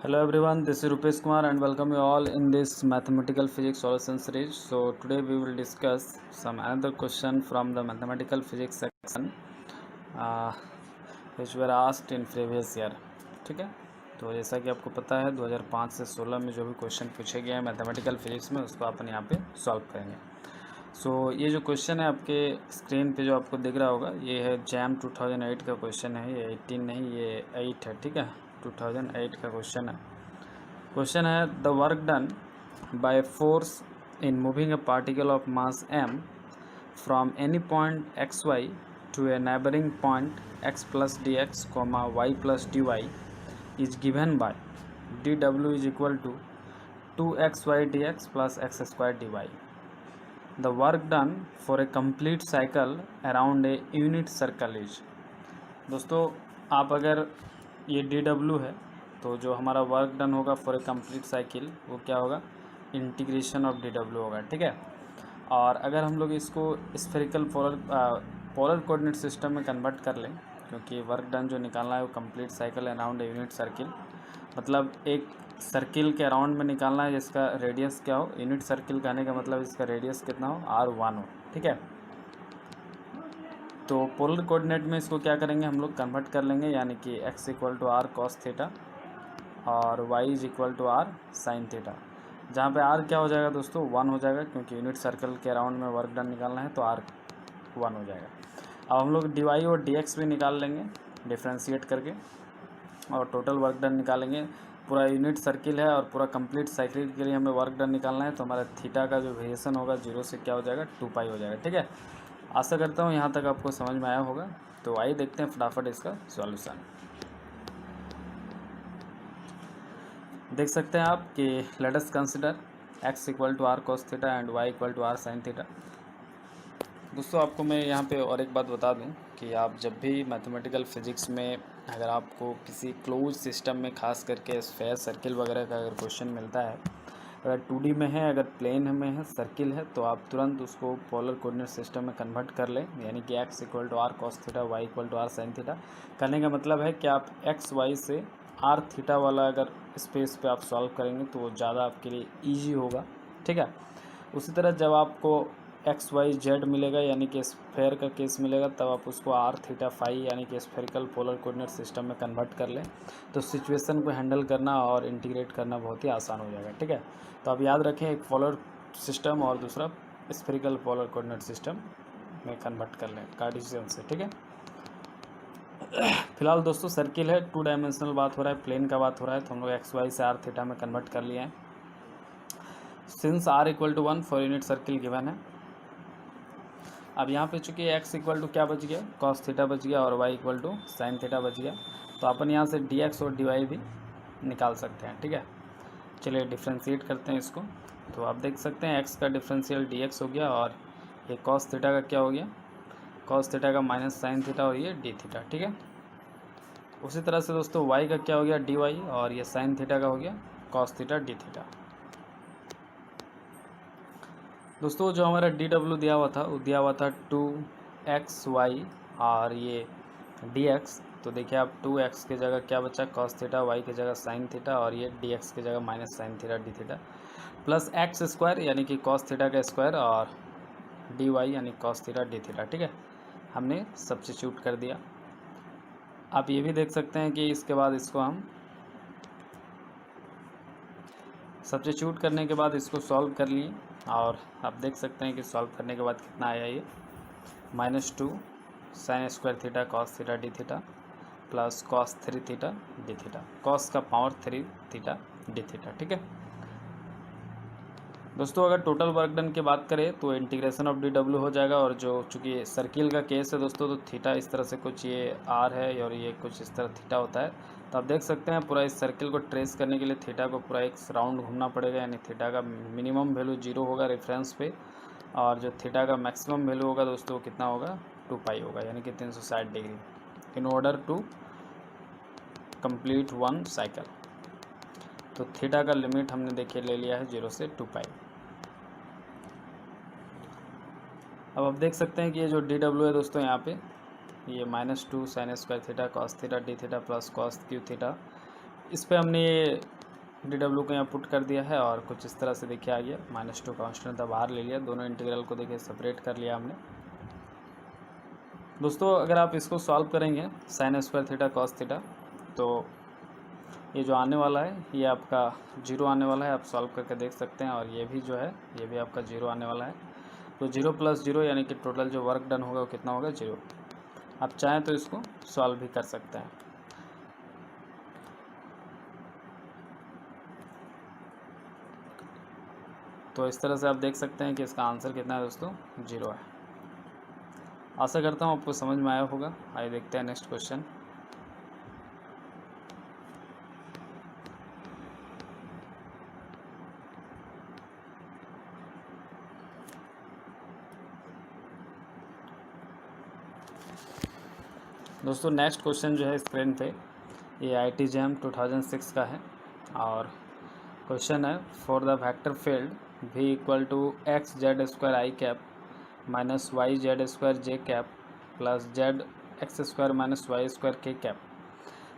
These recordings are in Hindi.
Hello everyone, this is Rupesh Kumar and welcome you all in this mathematical physics solution series. So today we will discuss some another question from the mathematical physics section uh, which were asked in previous year. ठीक है, तो जैसा कि आपको पता है 2005 से 16 में जो भी क्वेश्चन पूछे गए हैं मैथमेटिकल फिजिक्स में उसको अपन यहाँ पे सॉल्व करेंगे. ये जो क्वेश्चन है आपके स्क्रीन पे जो आपको दिख रहा होगा ये है जैम 2008 का क्वेश्चन है. ये 18 नहीं, ये 8 है. ठीक है, 2008 का क्वेश्चन है. क्वेश्चन है the work done by force in moving a particle of mass m from any point x y to a neighbouring point x plus d x comma y plus d y is given by d डब्ल्यू is equal to 2xy dx plus x square d y. The work done for a complete cycle around a unit circle is. दोस्तों आप अगर ये डी डब्ल्यू है तो जो हमारा वर्क डन होगा फॉर ए कंप्लीट साइकिल वो क्या होगा, इंटीग्रेशन ऑफ डी डब्ल्यू होगा. ठीक है, और अगर हम लोग इसको स्फेरिकल पोलर कोऑर्डिनेट सिस्टम में कन्वर्ट कर लें, क्योंकि वर्क डन जो निकालना है वो complete cycle around a unit circle, मतलब एक सर्किल के अराउंड में निकालना है जिसका रेडियस क्या हो. यूनिट सर्किल कहने का मतलब इसका रेडियस कितना हो, r1 हो. ठीक है, तो पोलर कोऑर्डिनेट में इसको क्या करेंगे हम लोग कन्वर्ट कर लेंगे, यानी कि x equal to r cos theta और y is equal to r sine theta, जहाँ पे r क्या हो जाएगा दोस्तों 1 हो जाएगा, क्योंकि यूनिट सर्कल के अराउंड में वर्क डन निकालना है तो r 1 हो जाएगा. अब हम लोग dy और dx भी निकाल लेंगे डिफ्रेंशिएट करके और टोटल वर्क डन निकालेंगे. पूरा यूनिट सर्किल है और पूरा कंप्लीट साइकिल के लिए हमें वर्क डन निकालना है, तो हमारा थीटा का जो वेरिएशन होगा 0 से क्या हो जाएगा 2 पाई हो जाएगा. ठीक है, आशा करता हूँ यहाँ तक आपको समझ में आया होगा. तो आइए देखते हैं फटाफट इसका सॉल्यूशन. देख सकते हैं आप कि let us consider x equal to r cos theta and y equal to r sine theta. दोस्तों आपको मैं यहाँ पे और एक बात बता दूँ कि आप जब भी मैथमेटिकल फिजिक्स में अगर आपको किसी क्लोज सिस्टम में खास करके स्फेयर सर्किल वगैरह का अगर क्वेश्चन मिलता है, अगर 2D में है, अगर प्लेन में है, सर्किल है, तो आप तुरंत उसको पोलर कोऑर्डिनेट सिस्टम में कन्वर्ट कर लें, यानी कि x equal to r cos theta y equal to r sine theta. करने का मतलब है कि आप एक्स वाई से आर थीटा वाला अगर स्पेस पे आप सॉल्व करेंगे तो वो ज़्यादा आपके लिए ईजी होगा. ठीक है, उसी तरह जब आपको एक्स वाई जेड मिलेगा यानी कि स्फेयर का केस मिलेगा, तब आप उसको आर थीटा फाई यानी कि स्फेरिकल पोलर कोऑर्डिनेट सिस्टम में कन्वर्ट कर लें, तो सिचुएशन को हैंडल करना और इंटीग्रेट करना बहुत ही आसान हो जाएगा. ठीक है, तो आप याद रखें एक पोलर सिस्टम और दूसरा स्फेरिकल पोलर कोऑर्डिनेट सिस्टम में कन्वर्ट कर लें कार्टेशियन से. ठीक है, फिलहाल दोस्तों सर्किल है, 2 डायमेंशनल बात हो रहा है, प्लेन का बात हो रहा है, तो हम लोग एक्स वाई से आर थीटा में कन्वर्ट कर लिए हैं. Since r equal to 1 for unit circle given है. अब यहाँ पे चूँकि एक्स इक्वल टू क्या बच गया, कॉस थीटा बच गया, और y equal to sine theta बच गया, तो अपन यहाँ से डी एक्स और डी वाई भी निकाल सकते हैं. ठीक है, चलिए डिफ्रेंशिएट करते हैं इसको. तो आप देख सकते हैं एक्स का डिफरेंशियल डी एक्स हो गया और ये कॉस थीटा का क्या हो गया, कॉस थीटा का माइनस साइन थीटा और ये डी थीटा. ठीक है, उसी तरह से दोस्तों y का क्या हो गया डी वाई और ये साइन थीटा का हो गया कॉस थीटा डी थीटा. दोस्तों जो हमारा डी डब्ल्यू दिया हुआ था वो दिया हुआ था 2xy और ये dx. तो देखिए आप 2x की जगह क्या बचा कॉस थीटा, y की जगह साइन थीटा और ये dx की जगह minus sine theta D theta, plus x square यानी कि कॉस थीटा का स्क्वायर और डी वाई यानी कॉस थीटा डी थीटा. ठीक है, हमने सब्स्टिट्यूट कर दिया. आप ये भी देख सकते हैं कि इसके बाद इसको हम सब्स्टिट्यूट करने के बाद इसको सॉल्व कर लिए और आप देख सकते हैं कि सॉल्व करने के बाद कितना आया, ये -2 sine square theta cos theta D theta plus cos 3 theta D theta, cos का पावर 3 थीटा डी थीटा. ठीक है दोस्तों, अगर टोटल वर्क डन की बात करें तो इंटीग्रेशन ऑफ डी डब्ल्यू हो जाएगा, और जो चूँकि सर्किल का केस है दोस्तों तो थीटा इस तरह से कुछ ये आर है और ये कुछ इस तरह थीटा होता है. तो आप देख सकते हैं पूरा इस सर्किल को ट्रेस करने के लिए थीटा को पूरा एक राउंड घूमना पड़ेगा, यानी थीटा का मिनिमम वैल्यू 0 होगा रेफरेंस पे, और जो थीटा का मैक्सिमम वैल्यू होगा दोस्तों कितना होगा 2 पाई होगा, यानी कि 360 degree, in order to complete 1 cycle. तो थीटा का लिमिट हमने देखिए ले लिया है 0 से 2 पाई. अब आप देख सकते हैं कि ये जो डी डब्ल्यू है दोस्तों यहाँ पे ये -2 sine square theta cos theta D theta plus cos Q theta इस पे हमने ये डी को यहाँ पुट कर दिया है और कुछ इस तरह से देखिए आ गया। -2 कांस्टेंट था बाहर ले लिया, दोनों इंटीग्रल को देखिए सेपरेट कर लिया हमने। दोस्तों अगर आप इसको सॉल्व करेंगे sin square theta cos theta, तो ये जो आने वाला है ये आपका 0 आने वाला है, आप सॉल्व करके देख सकते हैं। और ये भी जो है ये भी आपका 0 आने वाला है। तो 0 + 0 यानी कि टोटल जो वर्क डन होगा वो कितना होगा, 0। आप चाहें तो इसको सॉल्व भी कर सकते हैं। तो इस तरह से आप देख सकते हैं कि इसका आंसर कितना है दोस्तों, 0 है। आशा करता हूँ आपको समझ में आया होगा। आइए देखते हैं नेक्स्ट क्वेश्चन। दोस्तों नेक्स्ट क्वेश्चन जो है स्क्रीन पे ये IIT JAM 2006 का है और क्वेश्चन है for the vector field v = x(z)² i cap minus y(z)² j cap plus z(x²) - y² k cap.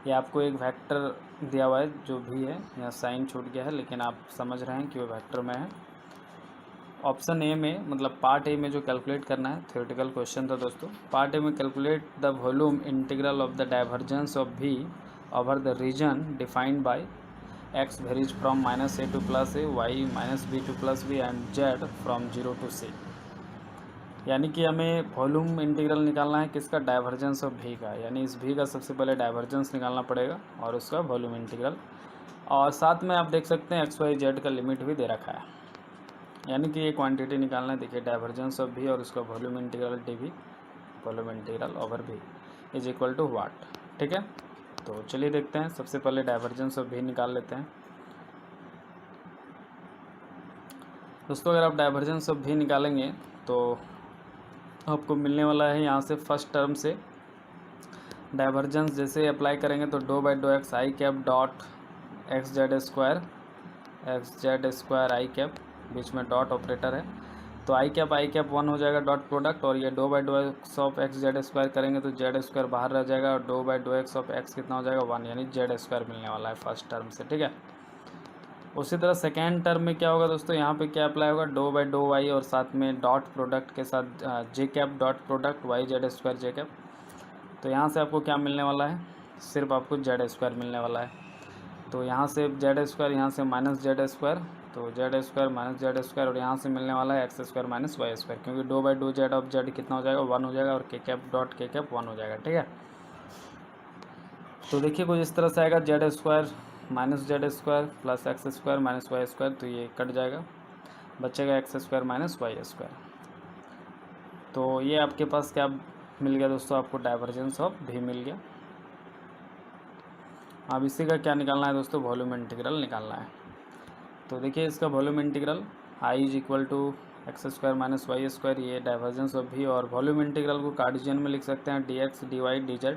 ये आपको एक वेक्टर दिया हुआ है जो भी है, यहाँ साइन छूट गया है लेकिन आप समझ रहे हैं कि वो वेक्टर में है। ऑप्शन ए में मतलब पार्ट ए में जो कैलकुलेट करना है, थ्योरेटिकल क्वेश्चन था दोस्तों। पार्ट ए में calculate the volume integral of the divergence of v over the region defined by x varies from -a to +a, y -b to +b and z from 0 to c। यानी कि हमें वॉल्यूम इंटीग्रल निकालना है किसका, डाइवर्जेंस ऑफ v का। यानी इस v का सबसे पहले डाइवर्जेंस निकालना पड़ेगा और उसका वॉल्यूम इंटीग्रल। और साथ में आप देख सकते हैं x y z का लिमिट भी दे रखा है। यानी कि ये क्वांटिटी निकालना है। देखिए डाइवर्जेंस ऑफ v और उसका volume integral dv, volume integral over v is equal to what. ठीक है, तो चलिए देखते हैं। सबसे पहले डाइवर्जेंस ऑफ v निकाल लेते हैं। दोस्तों अगर आप डाइवर्जेंस ऑफ v निकालेंगे तो आपको मिलने वाला है यहाँ से फर्स्ट टर्म से डाइवर्जेंस जैसे अप्लाई करेंगे तो ∂x i cap dot x(z)² i cap, बीच में डॉट ऑपरेटर है तो i कैप 1 हो जाएगा डॉट प्रोडक्ट। और ये ∂x ऑफ x(z)² करेंगे तो z² बाहर रह जाएगा और ∂x ऑफ x कितना हो जाएगा, 1, यानी z² मिलने वाला है फर्स्ट टर्म से। ठीक है, उसी तरह सेकेंड टर्म में क्या होगा दोस्तों, यहाँ पे क्या अप्लाई होगा, ∂y और साथ में डॉट प्रोडक्ट के साथ j cap dot product y(z)² j cap. तो यहाँ से आपको क्या मिलने वाला है, सिर्फ आपको z² मिलने वाला है। तो यहाँ से z², यहाँ से -z², तो z² - z² और यहाँ से मिलने वाला है x² - y², क्योंकि ∂z ऑफ z कितना हो जाएगा, 1 हो जाएगा और k cap dot k cap 1 हो जाएगा। ठीक है, तो देखिए कुछ इस तरह से आएगा z² - z² plus x² - y², तो ये कट जाएगा, बचेगा x² - y²। तो ये आपके पास क्या मिल गया दोस्तों, आपको डाइवर्जेंस ऑफ v मिल गया। अब इसी का क्या निकालना है दोस्तों, वॉल्यूम इंटीग्रल निकालना है। तो देखिए इसका volume integral i is equal to x² - y², ये डाइवर्जेंस ऑफ v। और वॉल्यूम इंटीग्रल को कार्टेशियन में लिख सकते हैं dx dy dz।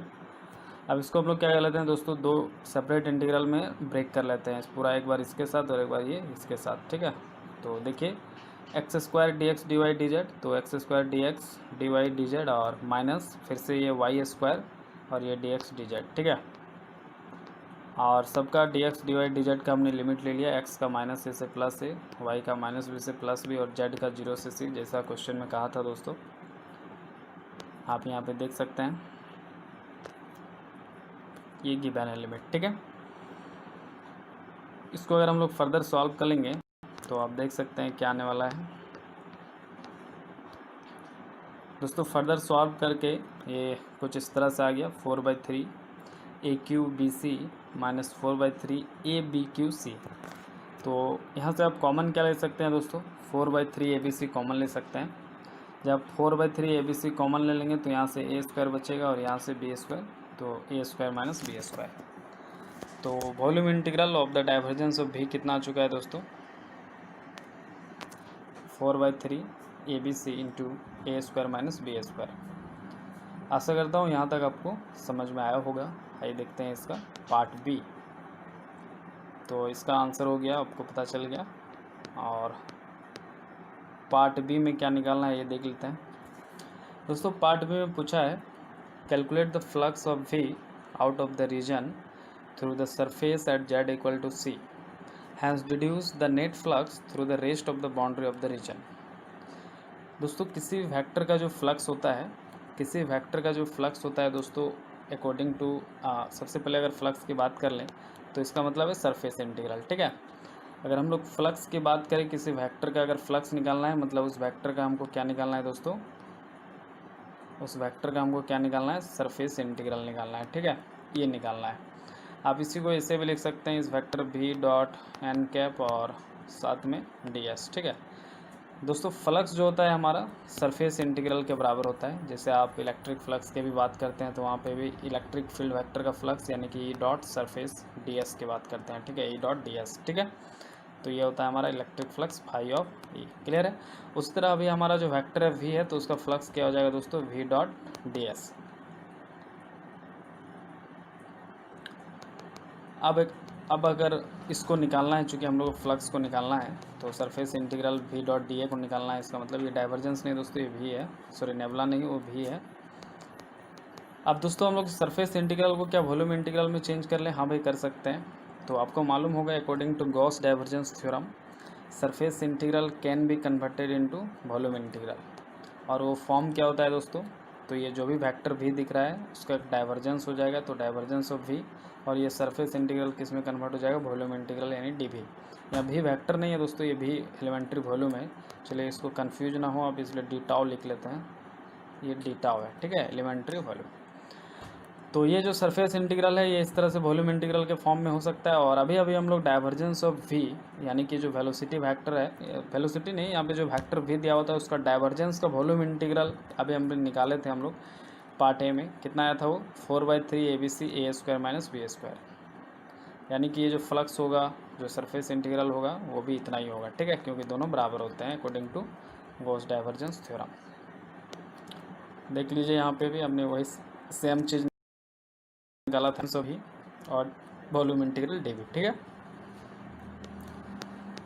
अब इसको हम लोग क्या कर लेते हैं दोस्तों, दो सेपरेट इंटीग्रल में ब्रेक कर लेते हैं पूरा, एक बार इसके साथ और एक बार ये इसके साथ। ठीक है, तो देखिए x² dx dy dz, तो x² dx dy dz और माइनस फिर से ये y² और ये dx dz। ठीक है, और सबका dx dy dz का हमने लिमिट ले लिया, x का -a से +a, y का -b से +b और z का 0 से c, जैसा क्वेश्चन में कहा था दोस्तों। आप यहाँ पे देख सकते हैं ये गिवन है लिमिट। ठीक है, इसको अगर हम लोग फर्दर सॉल्व करेंगे तो आप देख सकते हैं क्या आने वाला है दोस्तों। फर्दर सॉल्व करके ये कुछ इस तरह से आ गया, 4/3 AQBC माइनस 4/3 ABQC। तो यहाँ से आप कॉमन क्या ले सकते हैं दोस्तों, 4/3 ABC कॉमन ले सकते हैं। जब 4/3 ABC कॉमन ले लेंगे तो यहाँ से a² बचेगा और यहाँ से b², तो a² - b²। तो volume integral of the divergence of v कितना आ चुका है दोस्तों, 4/3 ABC इंटू a² - b²। आशा करता हूँ यहाँ तक आपको समझ में आया होगा। आइए देखते हैं इसका पार्ट बी। तो इसका आंसर हो गया, आपको पता चल गया। और पार्ट बी में क्या निकालना है ये देख लेते हैं दोस्तों। पार्ट बी में पूछा है calculate the flux of v out of the region through the surface at z equal to c has deduced the net flux through the rest of the boundary of the region। दोस्तों किसी भी वेक्टर का जो फ्लक्स होता है, किसी वेक्टर का जो फ्लक्स होता है दोस्तों अकॉर्डिंग टू सबसे पहले अगर फ्लक्स की बात कर लें तो इसका मतलब है सरफेस इंटीग्रल। ठीक है, अगर हम लोग फ्लक्स की बात करें किसी वेक्टर का अगर फ्लक्स निकालना है मतलब उस वेक्टर का हमको क्या निकालना है दोस्तों, उस वेक्टर का हमको क्या निकालना है, सरफेस इंटीग्रल निकालना है। ठीक है, ये निकालना है। आप इसी को ऐसे भी लिख सकते हैं, इस vector v dot n cap और साथ में ds। ठीक है दोस्तों, फ्लक्स जो होता है हमारा सरफेस इंटीग्रल के बराबर होता है। जैसे आप इलेक्ट्रिक फ्लक्स की भी बात करते हैं तो वहाँ पे भी इलेक्ट्रिक फील्ड वेक्टर का फ्लक्स यानी कि ई डॉट सरफेस ds की बात करते हैं। ठीक है, ई डॉट ds। ठीक है, तो ये होता है हमारा electric flux phi of E. Clear है। उस तरह अभी हमारा जो वेक्टर है v है तो उसका फ्लक्स क्या हो जाएगा दोस्तों, v डॉट ds। अब अगर इसको निकालना है, चूँकि हम लोग फ्लक्स को निकालना है तो surface integral v dot D A को निकालना है। इसका मतलब ये डाइवर्जेंस नहीं दोस्तों, ये v है, सॉरी नेबुला नहीं, वो v है। अब दोस्तों हम लोग सरफेस इंटीग्रल को क्या वॉल्यूम इंटीग्रल में चेंज कर लें? हाँ भाई कर सकते हैं। तो आपको मालूम होगा according to Gauss divergence theorem surface integral can be converted into volume integral. और वो फॉर्म क्या होता है दोस्तों, तो ये जो भी वेक्टर v दिख रहा है उसका डाइवर्जेंस हो जाएगा, तो डाइवर्जेंस ऑफ v, और ये सरफेस इंटीग्रल किस में कन्वर्ट हो जाएगा, वॉल्यूम इंटीग्रल यानी dv। यहाँ v वेक्टर नहीं है दोस्तों, ये v एलिमेंट्री वॉल्यूम है। चलिए इसको कंफ्यूज ना हो आप इसलिए डी टाउ लिख लेते हैं, ये डी टाउ है। ठीक है, एलिमेंट्री वॉल्यूम। तो ये जो सरफेस इंटीग्रल है ये इस तरह से वॉल्यूम इंटीग्रल के फॉर्म में हो सकता है। और अभी हम लोग डाइवर्जेंस ऑफ v यानी कि जो वेलोसिटी वेक्टर है, वेलोसिटी नहीं, यहाँ पे जो वेक्टर v दिया होता है उसका डाइवर्जेंस का वॉल्यूम इंटीग्रल अभी हम निकाले थे हम लोग पार्ट ए में। कितना आया था वो, 4/3 ABC a square minus b square. यानी कि ये जो फ्लक्स होगा, जो सरफेस इंटीग्रल होगा वो भी इतना ही होगा। ठीक है, क्योंकि दोनों बराबर होते हैं according to Gauss divergence theorem. देख लीजिए यहाँ पे भी हमने वही सेम चीज़ निकाला था सभी, और वॉल्यूम इंटीग्रल dv। ठीक है,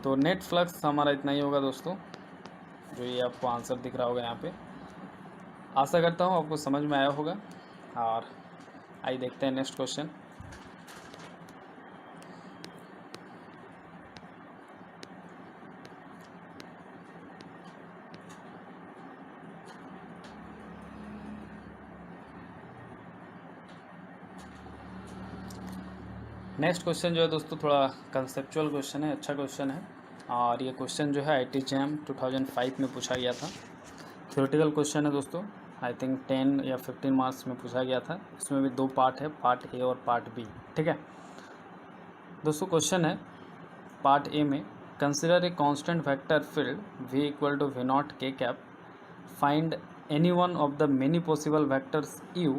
तो नेट फ्लक्स हमारा इतना ही होगा दोस्तों, जो ये आपको आंसर दिख रहा होगा यहाँ पे। आशा करता हूँ आपको समझ में आया होगा। और आइए देखते हैं नेक्स्ट क्वेश्चन। नेक्स्ट क्वेश्चन जो है दोस्तों थोड़ा कंसेप्चुअल क्वेश्चन है, अच्छा क्वेश्चन है। और ये क्वेश्चन जो है IIT JAM 2005 में पूछा गया था। थ्योरेटिकल क्वेश्चन है दोस्तों, आई थिंक 10 या 15 मार्क्स में पूछा गया था। इसमें भी 2 पार्ट है, पार्ट ए और पार्ट बी। ठीक है दोस्तों, क्वेश्चन है पार्ट ए में, consider a constant vector field v equal to v not k cap, find any one of the many possible vectors u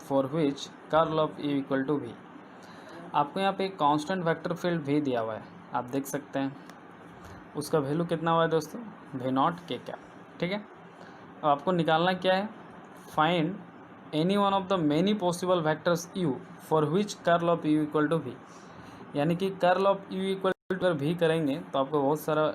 for which curl of u equal to v। आपको यहाँ पे एक कांस्टेंट वेक्टर फील्ड v दिया हुआ है, आप देख सकते हैं। उसका वैल्यू कितना हुआ है दोस्तों, v नॉट k कैप। ठीक है, अब आपको निकालना क्या है, find any one of the many possible vectors u for which curl of u equal to v। यानी कि curl of u equal to अगर v करेंगे तो आपको बहुत सारा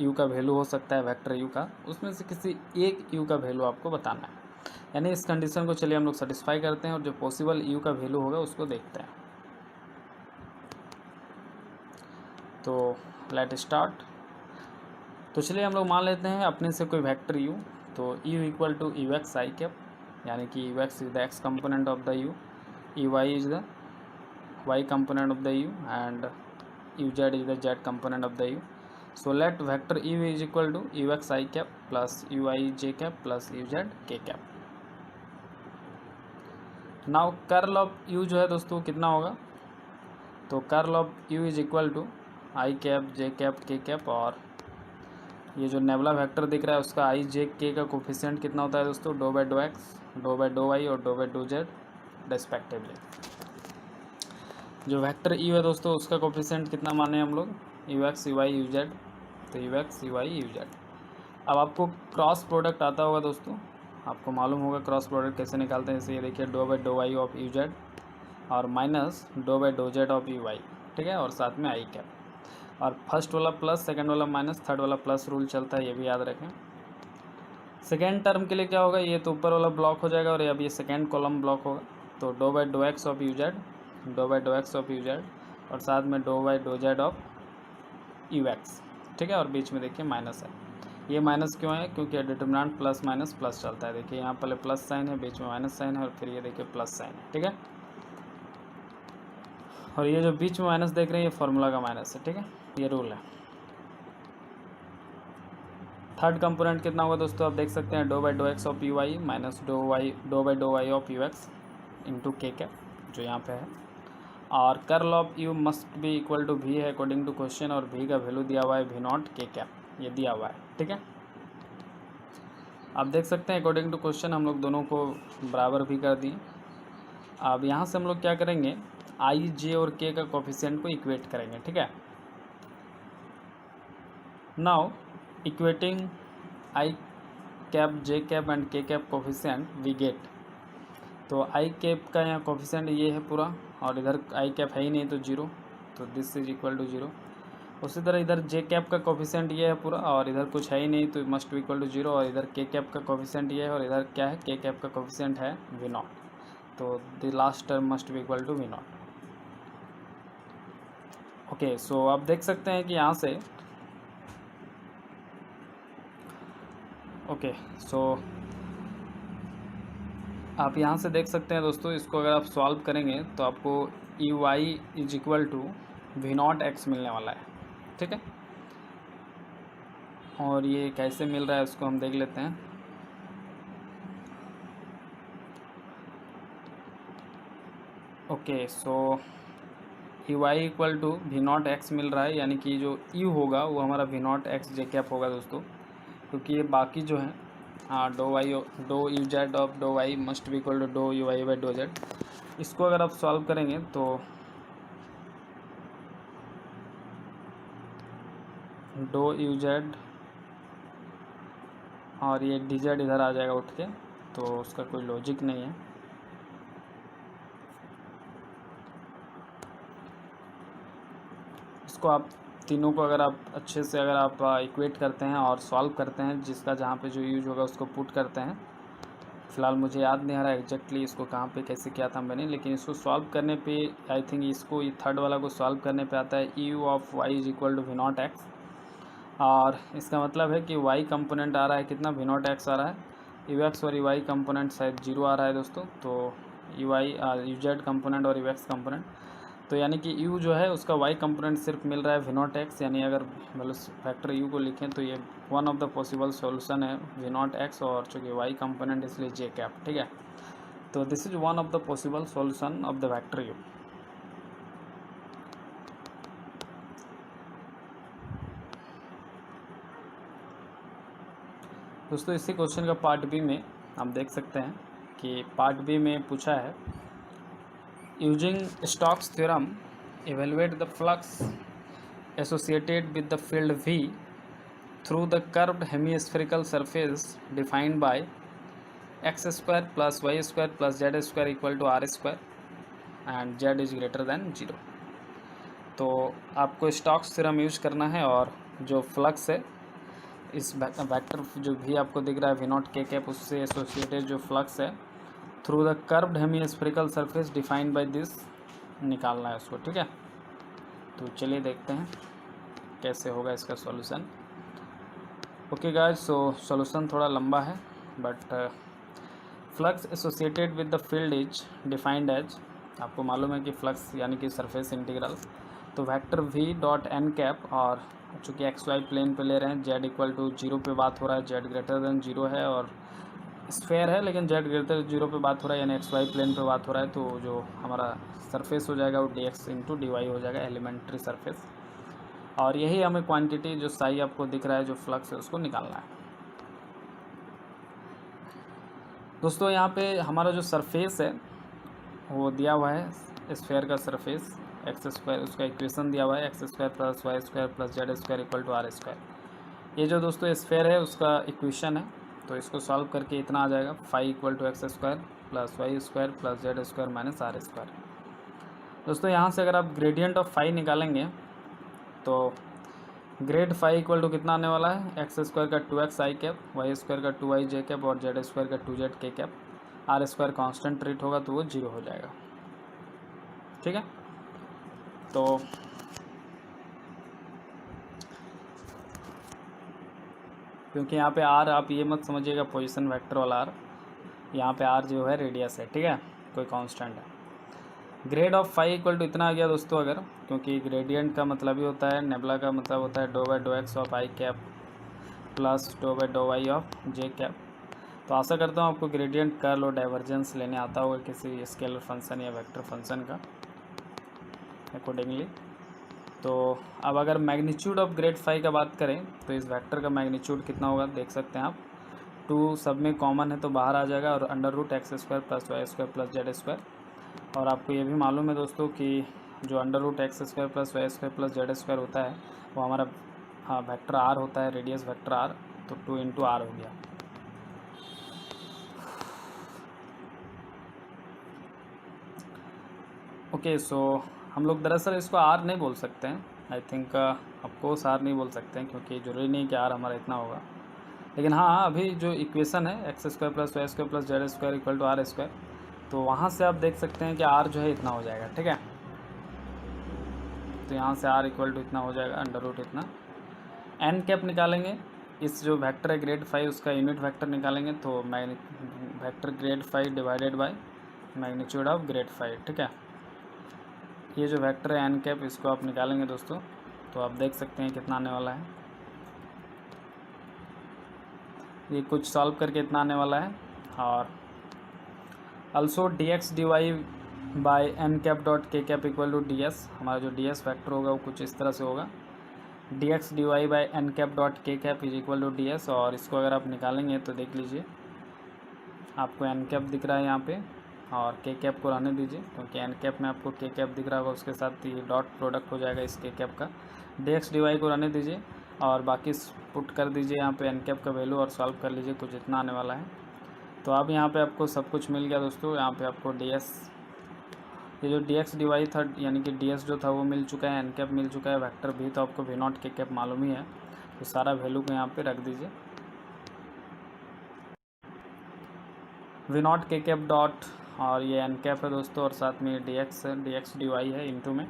u का वैल्यू हो सकता है, वेक्टर u का, उसमें से किसी एक u का वैल्यू आपको बताना है। यानी इस कंडीशन को चलिए हम लोग सेटिस्फाई करते हैं और जो पॉसिबल u का वैल्यू होगा उसको देखते हैं। तो लेट स्टार्ट। तो चलिए हम लोग मान लेते हैं अपने से कोई वेक्टर u, तो u equal to u x i cap, यानी कि u x is the x component of the u, u y is the y component of the u, and uz is the z component of the u. So let vector u is equal to ux I cap plus ui j cap plus uz k cap. Now curl of u जो है दोस्तों कितना होगा, तो कर्ल of u is equal to i cap j cap k cap, और ये जो नेबुला वेक्टर दिख रहा है उसका आई जे के का कोफिशिएंट कितना होता है दोस्तों, do by do x, do by do y और do by do z respectively. जो वेक्टर यू है दोस्तों उसका कोफिशिएंट कितना माने हम लोग, u x u y u z, तो u x u y u z. अब आपको क्रॉस प्रोडक्ट आता होगा दोस्तों, आपको मालूम होगा क्रॉस प्रोडक्ट कैसे निकालते हैं। जैसे ये देखिए do by do y of u z और minus do by do z of u y. ठीक है, और साथ में आई कैप, और फर्स्ट वाला प्लस, सेकंड वाला माइनस, थर्ड वाला प्लस रूल चलता है, ये भी याद रखें। सेकेंड टर्म के लिए क्या होगा, ये तो ऊपर वाला ब्लॉक हो जाएगा और अब ये सेकेंड कॉलम ब्लॉक होगा, तो dough by do x of u Z dough by do x of u z और साथ में dough by do z of u x, ठीक है। और बीच में देखिए माइनस है। ये माइनस क्यों है? क्योंकि डिटर्मिनेंट प्लस माइनस प्लस चलता है। देखिए यहाँ पहले प्लस साइन है, बीच में माइनस साइन है और फिर ये देखिए प्लस साइन है, ठीक है। और ये जो बीच में माइनस देख रहे हैं ये फार्मूला का माइनस है, ठीक है, ये रूल है। थर्ड कंपोनेंट कितना होगा दोस्तों? आप देख सकते हैं do by do x of u y minus do by do y of u x into k cap, जो यहाँ पे है। और curl of u must be equal to v है अकॉर्डिंग टू क्वेश्चन, और वी का वैल्यू दिया हुआ है वी नॉट के कैप, ये दिया हुआ है, ठीक है। आप देख सकते हैं अकॉर्डिंग टू क्वेश्चन हम लोग दोनों को बराबर भी कर दिए। अब यहाँ से हम लोग क्या करेंगे, आई जे और के का कोफिशिएंट को इक्वेट करेंगे, ठीक है। Now equating I cap j cap and के कैप कोफिशिएंट वी गेट, तो आई कैप का यहाँ कोफिशिएंट ये है पूरा, और इधर आई कैप है ही नहीं तो जीरो, तो this is equal to zero. उसी तरह इधर जे कैप का कोफिशिएंट ये है पूरा, और इधर कुछ है ही नहीं तो must be equal to zero, और इधर के कैप का कोफिशिएंट ये है, और इधर क्या है, के कैप का कोफिशिएंट है वी नॉट, तो the last term must be equal to v not. Okay, so आप देख सकते हैं कि यहाँ से ओके, सो आप यहाँ से देख सकते हैं दोस्तों, इसको अगर आप सॉल्व करेंगे तो आपको e y is equal to v not x मिलने वाला है, ठीक है। और ये कैसे मिल रहा है उसको हम देख लेते हैं। Okay, so E y equal to v not x मिल रहा है, यानी कि जो यू होगा वो हमारा v not x j cap होगा दोस्तों, क्योंकि ये बाकी जो है हाँ do u z of do y must be equal to do u y by do z. इसको अगर आप सॉल्व करेंगे तो डो यू जेड और ये डी जेड इधर आ जाएगा उठ के, तो उसका कोई लॉजिक नहीं है। इसको आप तीनों को अगर आप अच्छे से अगर आप इक्वेट करते हैं और सॉल्व करते हैं, जिसका जहाँ पे जो यूज होगा उसको पुट करते हैं। फ़िलहाल मुझे याद नहीं आ रहा एग्जैक्टली इसको कहाँ पे कैसे किया था मैंने, लेकिन इसको सॉल्व करने पे आई थिंक इसको ये थर्ड वाला को सॉल्व करने पे आता है u of y is equal to v not x, और इसका मतलब है कि वाई कंपोनेंट आ रहा है कितना, वी नॉट एक्स आ रहा है, यू एक्स और यू वाई कंपोनेंट शायद जीरो आ रहा है दोस्तों, तो you y u Z component और यू एक्स कंपोनेंट, तो यानी कि u जो है उसका y कंपोनेंट सिर्फ मिल रहा है वी नॉट एक्स, यानी अगर मतलब फैक्टर u को लिखें तो ये one of the possible solution है वी नॉट एक्स, और चूँकि y कंपोनेंट इसलिए जे कैप, ठीक है। तो this is one of the possible solution of the vector u। दोस्तों इसी क्वेश्चन का पार्ट बी में आप देख सकते हैं कि पार्ट बी में पूछा है using Stokes theorem evaluate the flux associated with the field V through the curved hemispherical surface defined by x square plus y square plus z square equal to r square and z is greater than 0। तो आपको स्टोक्स थ्योरम यूज करना है, और जो फ्लक्स है इस वेक्टर जो भी आपको दिख रहा है वी नॉट के कैप, उससे एसोसिएटेड जो फ्लक्स है through the curved hemispherical surface defined by this निकालना है उसको, ठीक है। तो चलिए देखते हैं कैसे होगा इसका solution. Okay guys, so solution थोड़ा लंबा है, but flux associated with the field is defined as, आपको मालूम है कि फ्लक्स यानी कि सरफेस इंटीग्रल, तो vector v dot n cap, और चूँकि एक्स वाई प्लेन पे ले रहे हैं, जेड इक्वल टू जीरो पे बात हो रहा है, जेड ग्रेटर देन जीरो है, और स्फेयर है लेकिन जेड ग्रेटर जीरो पे बात हो रहा है, यानी एक्स वाई प्लेन पे बात हो रहा है, तो जो हमारा सरफेस हो जाएगा वो d x into d y हो जाएगा, एलिमेंट्री सरफेस। और यही हमें क्वांटिटी जो साई आपको दिख रहा है जो फ्लक्स है उसको निकालना है। दोस्तों यहाँ पे हमारा जो सरफेस है वो दिया हुआ है स्फेयर का सरफेस एक्स स्क्वायर, उसका इक्वेशन दिया हुआ है x square plus y square plus z square equal to r square. ये जो दोस्तों स्फेयर है उसका इक्वेशन है, तो इसको सॉल्व करके इतना आ जाएगा phi equal to x square plus y square plus z square minus r square. दोस्तों यहाँ से अगर आप ग्रेडियंट ऑफ फाई निकालेंगे तो ग्रेड फाई इक्वल टू कितना आने वाला है, एक्स स्क्वायर का 2x आई कैप, वाई स्क्वायर का 2y जे कैप और जेड स्क्वायर का 2z k cap, r square constant treat होगा तो वो जीरो हो जाएगा। ठीक है। तो क्योंकि यहाँ पे आर आप ये मत समझिएगा पोजीशन वेक्टर वाला आर, यहाँ पे आर जो है रेडियस है, ठीक है, कोई कांस्टेंट है। Grad of phi equal to इतना आ गया दोस्तों, अगर क्योंकि ग्रेडियंट का मतलब ही होता है, नेबुला का मतलब होता है do by do x of i cap plus do by do y of j cap. तो आशा करता हूँ आपको ग्रेडियंट कर्ल और डाइवर्जेंस लेने आता होगा किसी स्केलर फंक्शन या वेक्टर फंक्शन का अकॉर्डिंगली। तो अब अगर मैग्नीट्यूड ऑफ ग्रेड फाई का बात करें तो इस वेक्टर का मैग्नीट्यूड कितना होगा देख सकते हैं आप। 2 सब में कॉमन है तो बाहर आ जाएगा, और under root x square plus y square plus z square. और आपको ये भी मालूम है दोस्तों कि जो under root x square plus y square plus z square होता है वो हमारा वेक्टर आर होता है, रेडियस वेक्टर आर, तो 2 इंटू आर हो गया। ओके, सो हम लोग दरअसल इसको आर नहीं बोल सकते हैं, आई थिंक ऑफकोर्स आर नहीं बोल सकते हैं, क्योंकि ज़रूरी नहीं कि आर हमारा इतना होगा। लेकिन हाँ, अभी जो इक्वेशन है x square plus y square plus z square equal to r square, तो वहाँ से आप देख सकते हैं कि आर जो है इतना हो जाएगा, ठीक है। तो यहाँ से आर इक्वल टू इतना हो जाएगा, अंडर रूट इतना। एन कैप निकालेंगे, इस जो वेक्टर है ग्रेड फाई उसका यूनिट वेक्टर निकालेंगे, तो vector grad phi divided by magnitude of grad phi, ठीक है। ये जो वेक्टर है एन कैप, इसको आप निकालेंगे दोस्तों, तो आप देख सकते हैं कितना आने वाला है। ये कुछ सॉल्व करके इतना आने वाला है। और also d x d y by n cap dot k cap equal to d s, हमारा जो डी एस वैक्टर होगा वो कुछ इस तरह से होगा, d x d y by n cap dot k cap is equal to d s. और इसको अगर आप निकालेंगे तो देख लीजिए आपको एन कैप दिख रहा है यहाँ पे, और के कैप को रहने दीजिए, क्योंकि एन कैप में आपको के कैप दिख रहा होगा, उसके साथ ये डॉट प्रोडक्ट हो जाएगा इस के कैप का। डी एक्स डी वाई को रहने दीजिए और बाकी पुट कर दीजिए यहाँ पे एन कैप का वैल्यू और सॉल्व कर लीजिए, कुछ इतना आने वाला है। तो अब यहाँ पे आपको सब कुछ मिल गया दोस्तों। यहाँ पे आपको डी एस, ये जो डी एक्स डी वाई था यानी कि डी एस जो था वो मिल चुका है, एन कैप मिल चुका है, वेक्टर भी तो आपको वी नॉट के कैप मालूम ही है, तो सारा वैल्यू को यहाँ पे रख दीजिए। वी नॉट के कैप डॉट, और ये एन कैप है दोस्तों, और साथ में डी एक्स डी वाई है, इंटू में,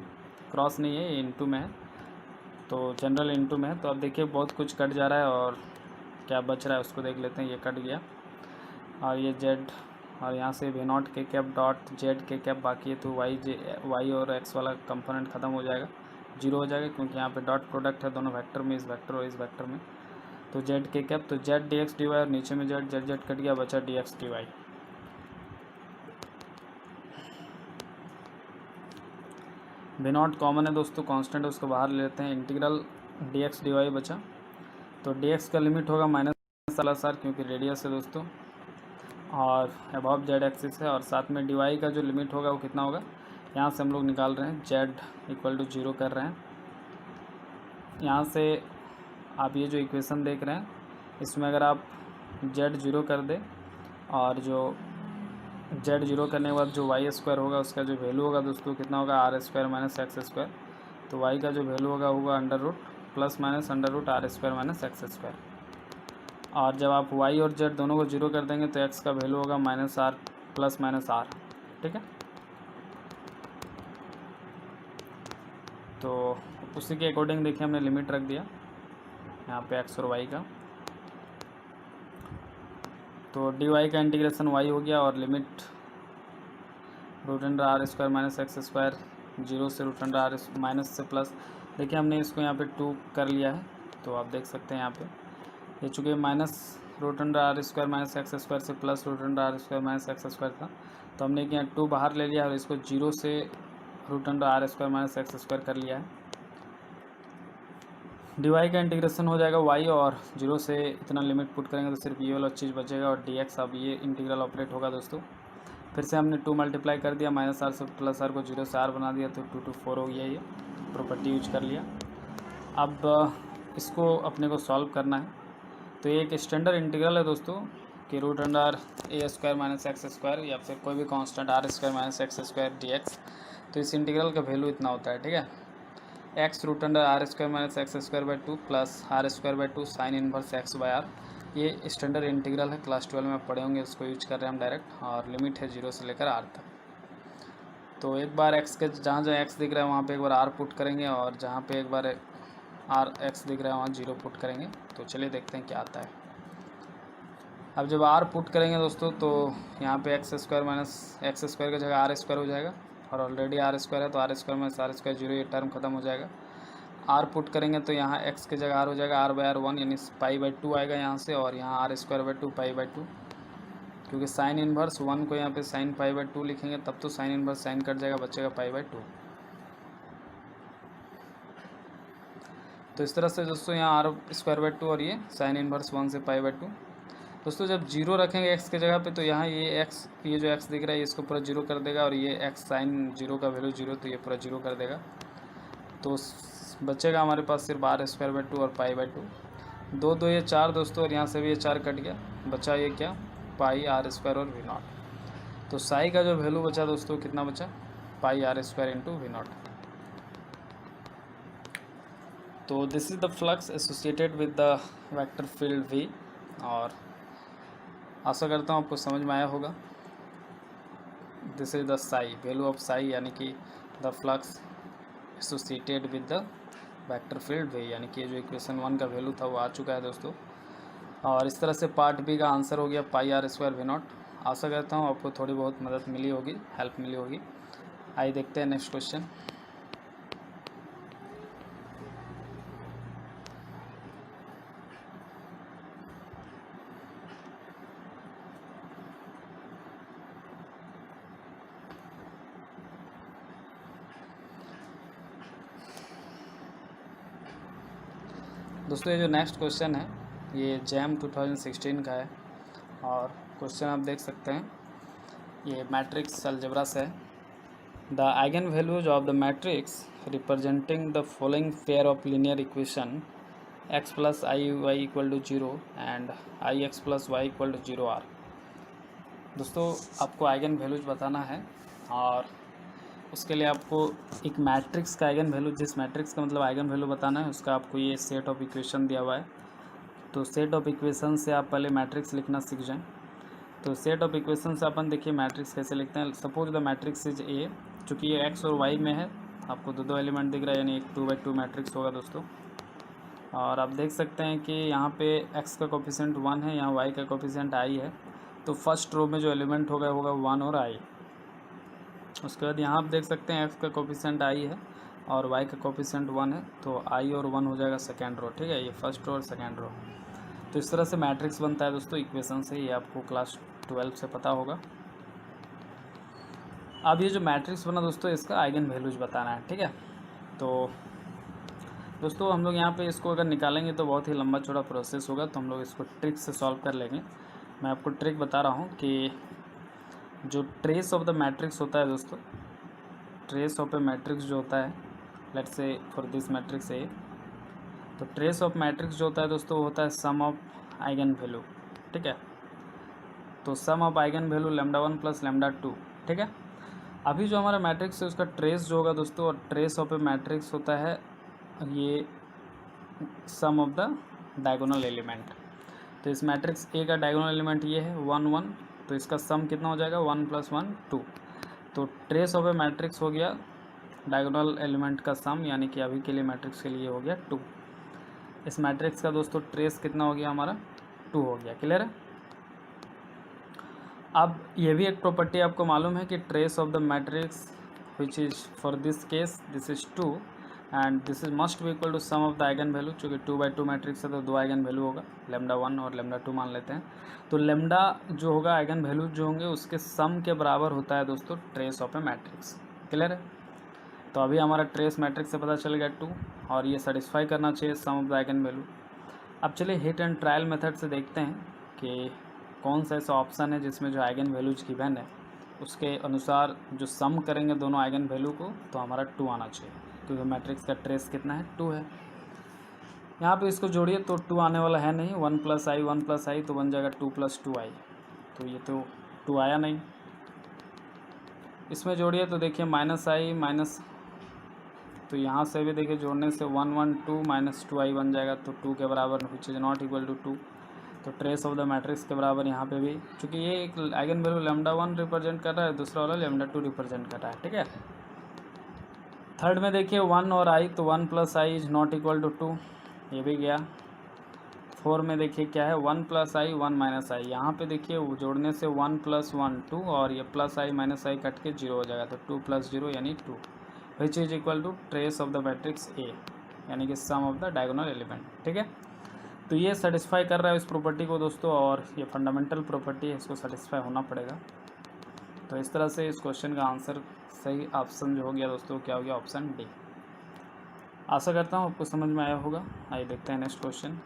क्रॉस नहीं है, ये इंटू में है, तो जनरल इंटू में है। तो अब देखिए बहुत कुछ कट जा रहा है, और क्या बच रहा है उसको देख लेते हैं। ये कट गया, और ये जेड, और यहाँ से वी नॉट के कैप डॉट जेड के कैप बाकी है, तो वाई और एक्स वाला कंपोनेंट ख़त्म हो जाएगा, जीरो हो जाएगा, क्योंकि यहाँ पे डॉट प्रोडक्ट है दोनों वेक्टर में, इस वेक्टर और इस वेक्टर में। तो जेड के कैप, तो z d x d y, और नीचे में जेड जेड जेड कट गया, बचा d x d y. V naught common है दोस्तों, कांस्टेंट है, उसको बाहर ले लेते हैं। Integral d x d y बचा, तो डी एक्स का लिमिट होगा माइनस प्लस आर, क्योंकि रेडियस है दोस्तों, और अबव जेड एक्सिस है, और साथ में डी वाई का जो लिमिट होगा वो कितना होगा, यहाँ से हम लोग निकाल रहे हैं, जेड इक्वल टू 0 कर रहे हैं। यहाँ से आप ये जो इक्वेशन देख रहे हैं इसमें अगर आप जेड 0 कर दें, और जो जेड 0 करने के बाद जो वाई स्क्वायर होगा उसका जो वैल्यू होगा दोस्तों कितना होगा, r square minus x square. तो वाई का जो वैल्यू होगा under root plus minus under root r square minus x square. और जब आप वाई और जेड दोनों को 0 कर देंगे तो एक्स का वैल्यू होगा minus r plus minus r, ठीक है। तो उसी के अकॉर्डिंग देखिए हमने लिमिट रख दिया यहाँ पे एक्स और वाई का। तो डी वाई का इंटीग्रेशन वाई हो गया, और limit root under r square minus x square, 0 से रूट अंडर आर माइनस से प्लस। देखिए हमने इसको यहाँ पे 2 कर लिया है, तो आप देख सकते हैं यहाँ पे ये चूँकि minus root under r square minus x square से plus root under r square minus x square था, तो हमने यहाँ 2 बाहर ले लिया और इसको 0 से root under r square minus x square कर लिया है। डी वाई का इंटीग्रेशन हो जाएगा वाई, और 0 से इतना लिमिट पुट करेंगे तो सिर्फ ये वाला चीज़ बचेगा, और डी एक्स अब ये इंटीग्रल ऑपरेट होगा दोस्तों। फिर से हमने 2 मल्टीप्लाई कर दिया, माइनस आर से प्लस आर को 0 से आर बना दिया, तो 2 to 4 हो गया, ये प्रॉपर्टी यूज कर लिया। अब इसको अपने को सॉल्व करना है, तो ये एक स्टैंडर्ड इंटीग्रल है दोस्तों कि root under a square minus x square, या फिर कोई भी constant r square minus x square d x. तो इस इंटीग्रल का वैल्यू इतना होता है, ठीक है, x root under r square minus x square by 2 plus r square by 2 sine inverse x by r. ये स्टैंडर्ड इंटीग्रल है, क्लास 12 में पढ़े होंगे, उसको यूज कर रहे हैं हम डायरेक्ट, और लिमिट है 0 से लेकर आर तक। तो एक बार एक्स के जहाँ जहाँ एक्स दिख रहा है वहाँ पे एक बार आर पुट करेंगे, और जहाँ पे एक बार आर एक्स दिख रहा है वहाँ 0 पुट करेंगे। तो चलिए देखते हैं क्या आता है। अब जब आर पुट करेंगे दोस्तों तो यहाँ पे x square minus x square की जगह आर स्क्वायर हो जाएगा, और ऑलरेडी आर स्क्वायर है तो r square minus r square 0, ये टर्म खत्म हो जाएगा। आर पुट करेंगे तो यहाँ एक्स की जगह आर हो जाएगा आर बाई आर 1 यानी π/2 आएगा यहाँ से, और यहाँ आर स्क्वायर बाई 2 π/2, क्योंकि साइन इन्वर्स 1 को यहाँ पे साइन π/2 लिखेंगे तब तो साइन इन्वर्स साइन कट जाएगा, बचेगा π/2। तो इस तरह से दोस्तों यहाँ आर स्क्वायर बाई 2 और ये साइन इन्वर्स 1 से π/2। दोस्तों जब 0 रखेंगे x की जगह पे तो यहाँ ये x, ये जो x दिख रहा है इसको पूरा 0 कर देगा, और ये x साइन 0 का वैल्यू 0 तो ये पूरा 0 कर देगा। तो बचेगा हमारे पास सिर्फ आर स्क्वायर बाई 2 और π/2। 2 2 ये 4 दोस्तों, और यहाँ से भी ये 4 कट गया, बचा ये क्या पाई आर स्क्वायर और वी नॉट। तो साई का जो वैल्यू बचा दोस्तों कितना बचा, pi r square into v not. तो this is the flux associated with the vector field v, और आशा करता हूँ आपको समझ में आया होगा। This is the psi, value of psi यानी कि the flux associated with the vector field v, यानी कि जो इक्वेशन 1 का वैल्यू था वो आ चुका है दोस्तों। और इस तरह से पार्ट बी का आंसर हो गया पाई आर स्क्वायर वी नॉट। आशा करता हूँ आपको थोड़ी बहुत मदद मिली होगी, हेल्प मिली होगी। आइए देखते हैं नेक्स्ट क्वेश्चन। दोस्तों ये जो नेक्स्ट क्वेश्चन है ये जैम 2016 का है, और क्वेश्चन आप देख सकते हैं ये मैट्रिक्स अलजेब्रा से है। The eigen values of the matrix representing the following pair of linear equation x plus i y equal to 0 and i x plus y equal to 0 are. दोस्तों आपको आइगन वैल्यूज बताना है, और उसके लिए आपको एक मैट्रिक्स का आइगन वैल्यू, जिस मैट्रिक्स का मतलब आइगन वैल्यू बताना है उसका आपको ये सेट ऑफ इक्वेशन दिया हुआ है। तो सेट ऑफ इक्वेशन से आप पहले मैट्रिक्स लिखना सीख जाएं। तो सेट ऑफ इक्वेशन से अपन देखिए मैट्रिक्स कैसे लिखते हैं। Suppose the matrix is a, चूँकि ये एक्स और वाई में है, आपको दो एलिमेंट दिख रहा है यानी एक 2/2 मैट्रिक्स होगा दोस्तों। और आप देख सकते हैं कि यहाँ पे एक्स का कोफिशिएंट 1 है, यहाँ वाई का कोफिशिएंट आई है। तो फर्स्ट रो में जो एलिमेंट होगा 1 और आई। उसके बाद यहाँ आप देख सकते हैं एक्स का कोफिशिएंट आई है और वाई का कोफिशिएंट 1 है, तो आई और 1 हो जाएगा सेकेंड रो। ठीक है, ये फर्स्ट रो और सेकेंड रो। तो इस तरह से मैट्रिक्स बनता है दोस्तों इक्वेशन से, ये आपको क्लास 12 से पता होगा। अब ये जो मैट्रिक्स बना दोस्तों इसका आइगन वैल्यूज बताना है। ठीक है, तो दोस्तों हम लोग यहाँ पे इसको अगर निकालेंगे तो बहुत ही लंबा चौड़ा प्रोसेस होगा, तो हम लोग इसको ट्रिक से सॉल्व कर लेंगे। मैं आपको ट्रिक बता रहा हूँ कि जो ट्रेस ऑफ द मैट्रिक्स होता है दोस्तों, ट्रेस ऑफ ए मैट्रिक्स जो होता है, let's say for this matrix A, तो ट्रेस ऑफ मैट्रिक्स जो होता है दोस्तों वो होता है सम ऑफ आइगन वैल्यू। ठीक है, तो सम ऑफ आइगन वैल्यू λ1 प्लस λ2। ठीक है, अभी जो हमारा मैट्रिक्स है उसका ट्रेस जो होगा दोस्तों, और ट्रेस ऑफ ए मैट्रिक्स होता है ये सम ऑफ द डायगोनल एलिमेंट। तो इस मैट्रिक्स ए का डायगोनल एलिमेंट ये है 1 1, तो इसका सम कितना हो जाएगा 1 + 1 2। तो ट्रेस ऑफ ए मैट्रिक्स हो गया डायगोनल एलिमेंट का सम, यानी कि अभी के लिए मैट्रिक्स के लिए हो गया 2। इस मैट्रिक्स का दोस्तों ट्रेस कितना हो गया हमारा 2 हो गया। क्लियर है। अब ये भी एक प्रॉपर्टी आपको मालूम है कि trace of the matrix which is for this case this is 2 and this is must be equal to sum of the eigen value. चूँकि 2/2 मैट्रिक्स है तो 2 आइगन वैल्यू होगा, λ1 और λ2 मान लेते हैं। तो लैम्डा जो होगा आइगन वैल्यू जो होंगे उसके सम के बराबर होता है दोस्तों trace of A matrix. Clear है। तो अभी हमारा ट्रेस मैट्रिक्स से पता चल गया 2, और ये सेटिस्फाई करना चाहिए सम ऑफ द आइगन वैल्यू। अब चलिए हिट एंड ट्रायल मेथड से देखते हैं कि कौन सा ऐसा ऑप्शन है जिसमें जो आइगन वैल्यूज गिवन है उसके अनुसार जो सम करेंगे दोनों आइगन वैल्यू को तो हमारा 2 आना चाहिए, क्योंकि मैट्रिक्स का ट्रेस कितना है 2 है। यहाँ पे इसको जोड़िए तो 2 आने वाला है नहीं, 1 + i तो बन जाएगा 2 + 2i, तो ये तो 2 आया नहीं। इसमें जोड़िए तो देखिए -i माइनस, तो यहाँ से भी देखिए जोड़ने से 1 1 2 -2i बन जाएगा, तो 2 के बराबर which is not equal to 2। तो ट्रेस ऑफ द मैट्रिक्स के बराबर यहाँ पे भी, चूँकि ये एक आइगन वैल्यू λ1 रिप्रेजेंट कर रहा है, दूसरा वाला λ2 रिप्रेजेंट कर रहा है, ठीक है। थर्ड में देखिए 1 और i, तो 1 + i is not equal to 2, ये भी गया। 4 में देखिए क्या है 1 + i 1 - i, यहाँ पे देखिए वो जोड़ने से 1 + 1 2 और ये +i - i कट के 0 हो जाएगा, तो 2 + 0 यानी 2, which is equal to trace of the matrix A, यानी कि sum of the diagonal element, ठीक है। तो ये सेटिस्फाई कर रहा है इस प्रॉपर्टी को दोस्तों, और ये फंडामेंटल प्रॉपर्टी है, इसको सेटिस्फाई होना पड़ेगा। तो इस तरह से इस क्वेश्चन का आंसर सही ऑप्शन जो हो गया दोस्तों, क्या हो गया, ऑप्शन डी। आशा करता हूँ आपको समझ में आया होगा। आइए देखते हैं next question.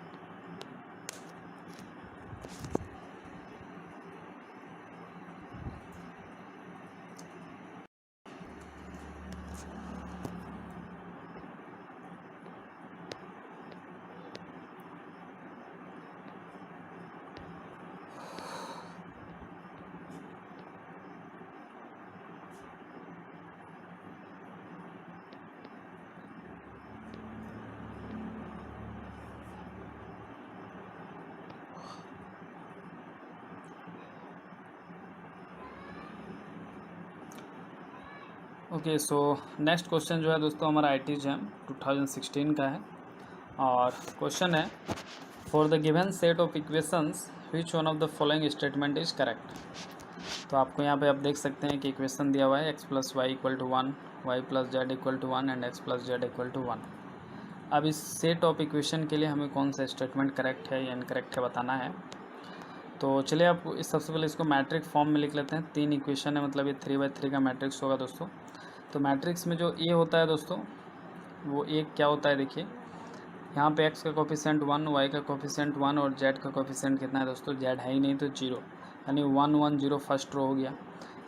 Okay, so next question जो है दोस्तों हमारा IIT JAM 2016 का है, और क्वेश्चन है for the given set of equations which one of the following statement is correct. तो आपको यहाँ पे आप देख सकते हैं कि इक्वेशन दिया हुआ है x + y = 1, y + z = 1 and x + z = 1। अब इस सेट ऑफ इक्वेशन के लिए हमें कौन सा स्टेटमेंट करेक्ट है या इनकरेक्ट है बताना है। तो चलिए आप इस सबसे पहले इसको मैट्रिक फॉर्म में लिख लेते हैं। 3 इक्वेशन है, मतलब ये 3/3 का मैट्रिक्स होगा दोस्तों। तो मैट्रिक्स में जो ए होता है दोस्तों, वो एक क्या होता है, देखिए यहाँ पे x का कोफिशिएंट 1, y का कोफिशिएंट 1 और z का कोफिशिएंट कितना है दोस्तों, z है ही नहीं तो 0, यानी 1 1 0 फर्स्ट रो हो गया।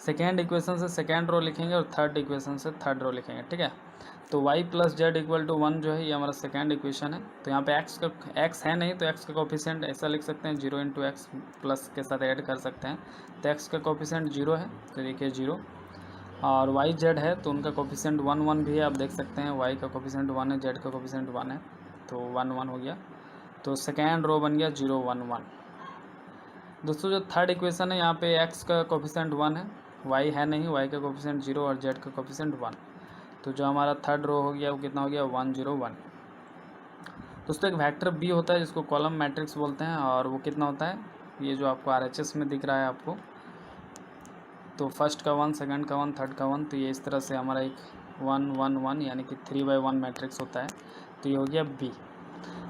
सेकेंड इक्वेशन से सेकेंड रो लिखेंगे और थर्ड इक्वेशन से थर्ड रो लिखेंगे, ठीक है। तो y + z = 1 जो है ये हमारा सेकेंड इक्वेशन है। तो यहाँ पे x है नहीं, तो x का कोफिशिएंट ऐसा लिख सकते हैं 0 × x प्लस के साथ ऐड कर सकते हैं। तो x का कोफिशिएंट 0 है, तो देखिए 0, और y z है तो उनका कोफिशिएंट 1 1 भी है, आप देख सकते हैं y का कोफिशिएंट 1 है, z का कोफिशिएंट 1 है, तो 1 1 हो गया। तो सेकेंड रो बन गया 0 1 1। दोस्तों जो थर्ड इक्वेशन है यहाँ पे x का कोफिशिएंट 1 है, y है नहीं, y का कोफिशिएंट 0 और z का कोफिशिएंट 1। तो जो हमारा थर्ड रो हो गया वो कितना हो गया 1 0 1। दोस्तों एक वेक्टर b होता है जिसको कॉलम मैट्रिक्स बोलते हैं, और वो कितना होता है, ये जो आपको RHS में दिख रहा है आपको, तो फर्स्ट का 1, सेकंड का 1, थर्ड का 1, तो ये इस तरह से हमारा एक 1 1 1 यानी कि 3/1 मैट्रिक्स होता है। तो ये हो गया बी।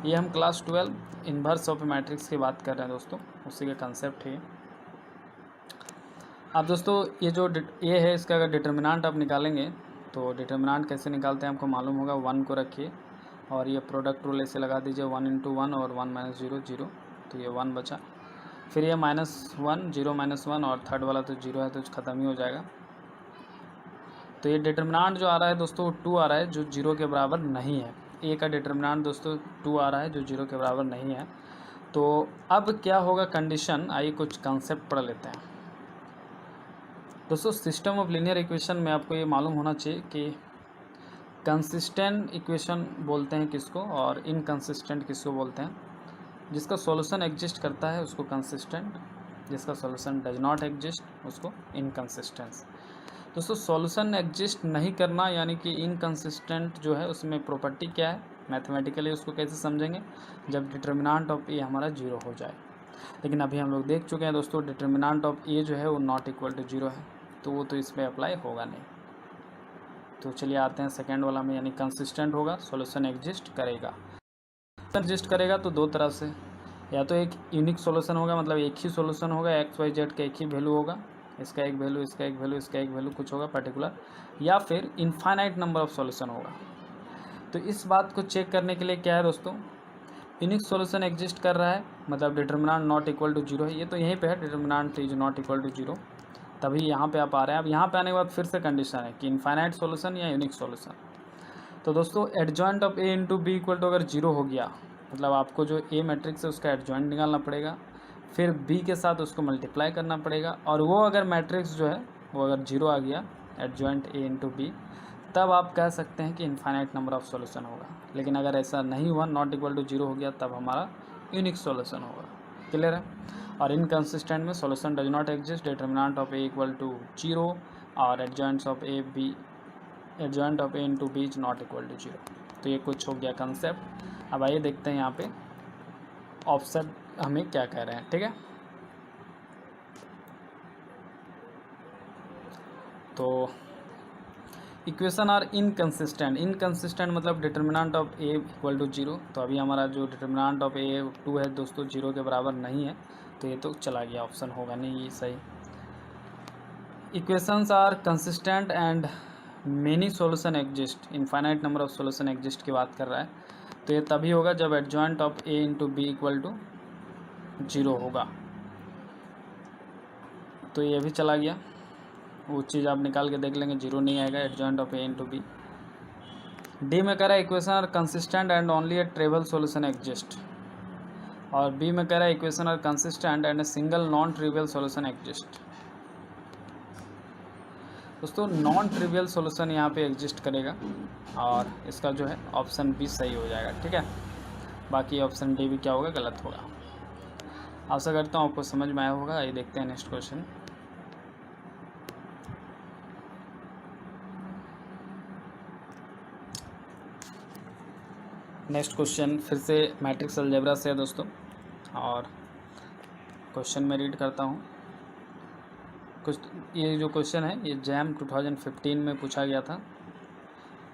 ये हम क्लास 12 इन्वर्स ऑफ मैट्रिक्स की बात कर रहे हैं दोस्तों, उसी का कंसेप्ट है। अब दोस्तों ये जो ए है इसका अगर डिटर्मिनेंट आप निकालेंगे, तो डिटर्मिनेंट कैसे निकालते हैं आपको मालूम होगा। 1 को रखिए और ये प्रोडक्ट रूल ऐसे लगा दीजिए, 1 × 1 और 1 - 0 0, तो ये 1 बचा। फिर ये -1 0 -1 और थर्ड वाला तो 0 है, तो ख़त्म ही हो जाएगा। तो ये डिटर्मिनेंट जो आ रहा है दोस्तों 2 आ रहा है, जो 0 के बराबर नहीं है। ए का डिटर्मिनेंट दोस्तों 2 आ रहा है जो 0 के बराबर नहीं है। तो अब क्या होगा कंडीशन, आइए कुछ कंसेप्ट पढ़ लेते हैं दोस्तों। सिस्टम ऑफ लीनियर इक्वेशन में आपको ये मालूम होना चाहिए कि कंसिस्टेंट इक्वेशन बोलते हैं किसको और इनकंसिस्टेंट किसको बोलते हैं। जिसका सॉल्यूशन एग्जिस्ट करता है उसको कंसिस्टेंट, जिसका सॉल्यूशन डज नॉट एग्जिस्ट उसको इनकंसिस्टेंस। दोस्तों सॉल्यूशन एग्जिस्ट नहीं करना यानी कि इनकंसिस्टेंट जो है उसमें प्रॉपर्टी क्या है, मैथमेटिकली उसको कैसे समझेंगे, जब डिटर्मिनेंट ऑफ ए हमारा 0 हो जाए। लेकिन अभी हम लोग देख चुके हैं दोस्तों डिटर्मिनेंट ऑफ ए जो है वो नॉट इक्वल टू 0 है, तो वो तो इसमें अप्लाई होगा नहीं। तो चलिए आते हैं सेकेंड वाला में, यानी कंसिस्टेंट होगा, सॉल्यूशन एग्जिस्ट करेगा। एग्जिस्ट करेगा तो दो तरह से, या तो एक यूनिक सॉल्यूशन होगा, मतलब एक ही सॉल्यूशन होगा, एक्स वाई जेड का एक ही वैल्यू होगा, इसका एक वैल्यू, इसका एक वैल्यू, इसका एक वैल्यू कुछ होगा पर्टिकुलर, या फिर इनफाइनाइट नंबर ऑफ सॉल्यूशन होगा। तो इस बात को चेक करने के लिए क्या है दोस्तों, यूनिक सॉल्यूशन एग्जिस्ट कर रहा है मतलब डिटर्मिनेंट नॉट इक्वल टू 0 है, ये तो यहीं पे है determinant is not equal to 0, तभी यहाँ पे आप आ रहे हैं। अब यहाँ पे आने के बाद फिर से कंडीशन है कि इनफाइनाइट सॉल्यूशन या यूनिक सॉल्यूशन। तो दोस्तों adjoint of A into B equal to अगर 0 हो गया, मतलब आपको जो ए मैट्रिक्स है उसका एडजॉइंट निकालना पड़ेगा, फिर बी के साथ उसको मल्टीप्लाई करना पड़ेगा, और वो अगर मैट्रिक्स जो है वो अगर 0 आ गया एडजॉइंट ए इंटू बी, तब आप कह सकते हैं कि इनफाइनाइट नंबर ऑफ सॉल्यूशन होगा। लेकिन अगर ऐसा नहीं हुआ, नॉट इक्वल टू 0 हो गया, तब हमारा यूनिक सॉल्यूशन होगा। क्लियर है। और इनकंसिस्टेंट में solution does not exist, determinant of A equal to 0 और adjoints of A B, adjoint of A into B is not equal to 0। तो ये कुछ हो गया कंसेप्ट। अब आइए देखते हैं यहाँ पे ऑप्शन हमें क्या कह रहे हैं। ठीक है, तो इक्वेशन आर इनकंसिस्टेंट, इनकंसिस्टेंट मतलब determinant of A equal to 0। तो अभी हमारा जो डिटर्मिनेंट ऑफ ए 2 है दोस्तों 0 के बराबर नहीं है, तो ये तो चला गया, ऑप्शन होगा नहीं ये सही। Equations are consistent and many solution exist, infinite number of solution exist की बात कर रहा है, तो ये तभी होगा जब adjoint of A into B equal to 0 होगा। तो ये भी चला गया, वो चीज़ आप निकाल के देख लेंगे, 0 नहीं आएगा adjoint of A into B. D में कह रहा है equation are consistent and only a trivial solution exist, और बी में कह रहा है equation are consistent and a single non trivial solution exist. दोस्तों नॉन ट्रिवियल सॉल्यूशन यहाँ पे एग्जिस्ट करेगा और इसका जो है ऑप्शन बी सही हो जाएगा। ठीक है, बाकी ऑप्शन डी भी क्या होगा, गलत होगा। आशा करता हूँ आपको समझ में आया होगा। आइए देखते हैं नेक्स्ट क्वेश्चन। नेक्स्ट क्वेश्चन फिर से मैट्रिक्स अलजेब्रा से है दोस्तों, और क्वेश्चन में रीड करता हूँ। कुछ ये जो क्वेश्चन है ये जैम 2015 में पूछा गया था।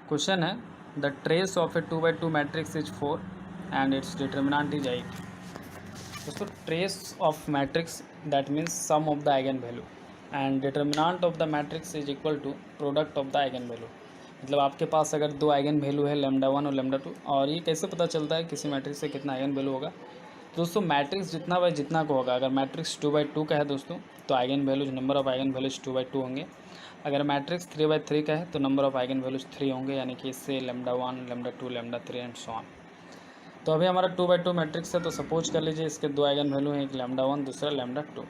क्वेश्चन है the trace of a 2x2 matrix is 4 and its determinant is 8। दोस्तों trace of matrix that means sum of the eigen value and determinant of the matrix is equal to product of the eigen value. मतलब आपके पास अगर 2 आइगन वैल्यू है λ1 और λ2, और ये कैसे पता चलता है किसी मैट्रिक्स से कितना आइगन वैल्यू होगा। दोस्तों मैट्रिक्स जितना बाय जितना को होगा, अगर मैट्रिक्स 2x2 का है दोस्तों तो eigen values, number of eigen values 2x2 होंगे। अगर मैट्रिक्स 3x3 का है तो नंबर ऑफ आइगन वैल्यूज 3 होंगे, यानी कि इससे λ1 λ2 λ3 एंड सो ऑन। तो अभी हमारा 2x2 मैट्रिक्स है, तो सपोज कर लीजिए इसके 2 आइगन वैल्यू हैं, एक λ1 दूसरा λ2।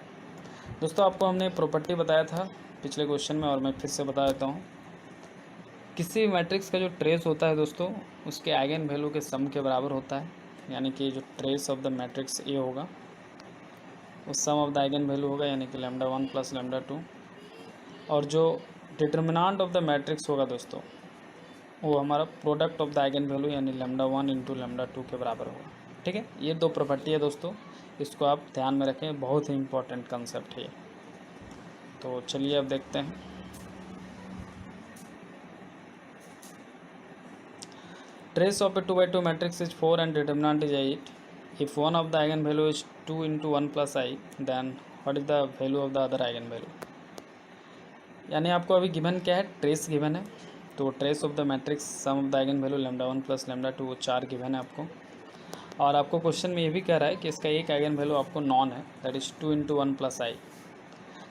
दोस्तों आपको हमने प्रॉपर्टी बताया था पिछले क्वेश्चन में, और मैं फिर से बता देता हूँ। किसी मैट्रिक्स का जो ट्रेस होता है दोस्तों उसके आइगन वैल्यू के सम के बराबर होता है, यानी कि जो ट्रेस ऑफ द मैट्रिक्स ए होगा वो सम ऑफ द आइगन वैल्यू होगा, यानी कि λ1 प्लस λ2। और जो डिटर्मिनेंट ऑफ द मैट्रिक्स होगा दोस्तों वो हमारा product of the eigen value यानी λ1 इंटू λ2 के बराबर होगा। ठीक है, ये 2 प्रॉपर्टी है दोस्तों, इसको आप ध्यान में रखें, बहुत ही इंपॉर्टेंट कंसेप्ट है। तो चलिए अब देखते हैं। Trace of a 2x2 matrix is 4 and determinant is 8. If one of the eigenvalue is 2 into 1 plus I, then what is the value of the other eigenvalue? यानी आपको अभी गिवन क्या है, ट्रेस गिवन है। तो trace of the matrix sum of the eigen value λ1 plus λ2 वो 4 गिवन है आपको। और आपको क्वेश्चन में ये भी कह रहा है कि इसका एक आइगन वैल्यू आपको नॉन है, that is 2 into 1 plus i.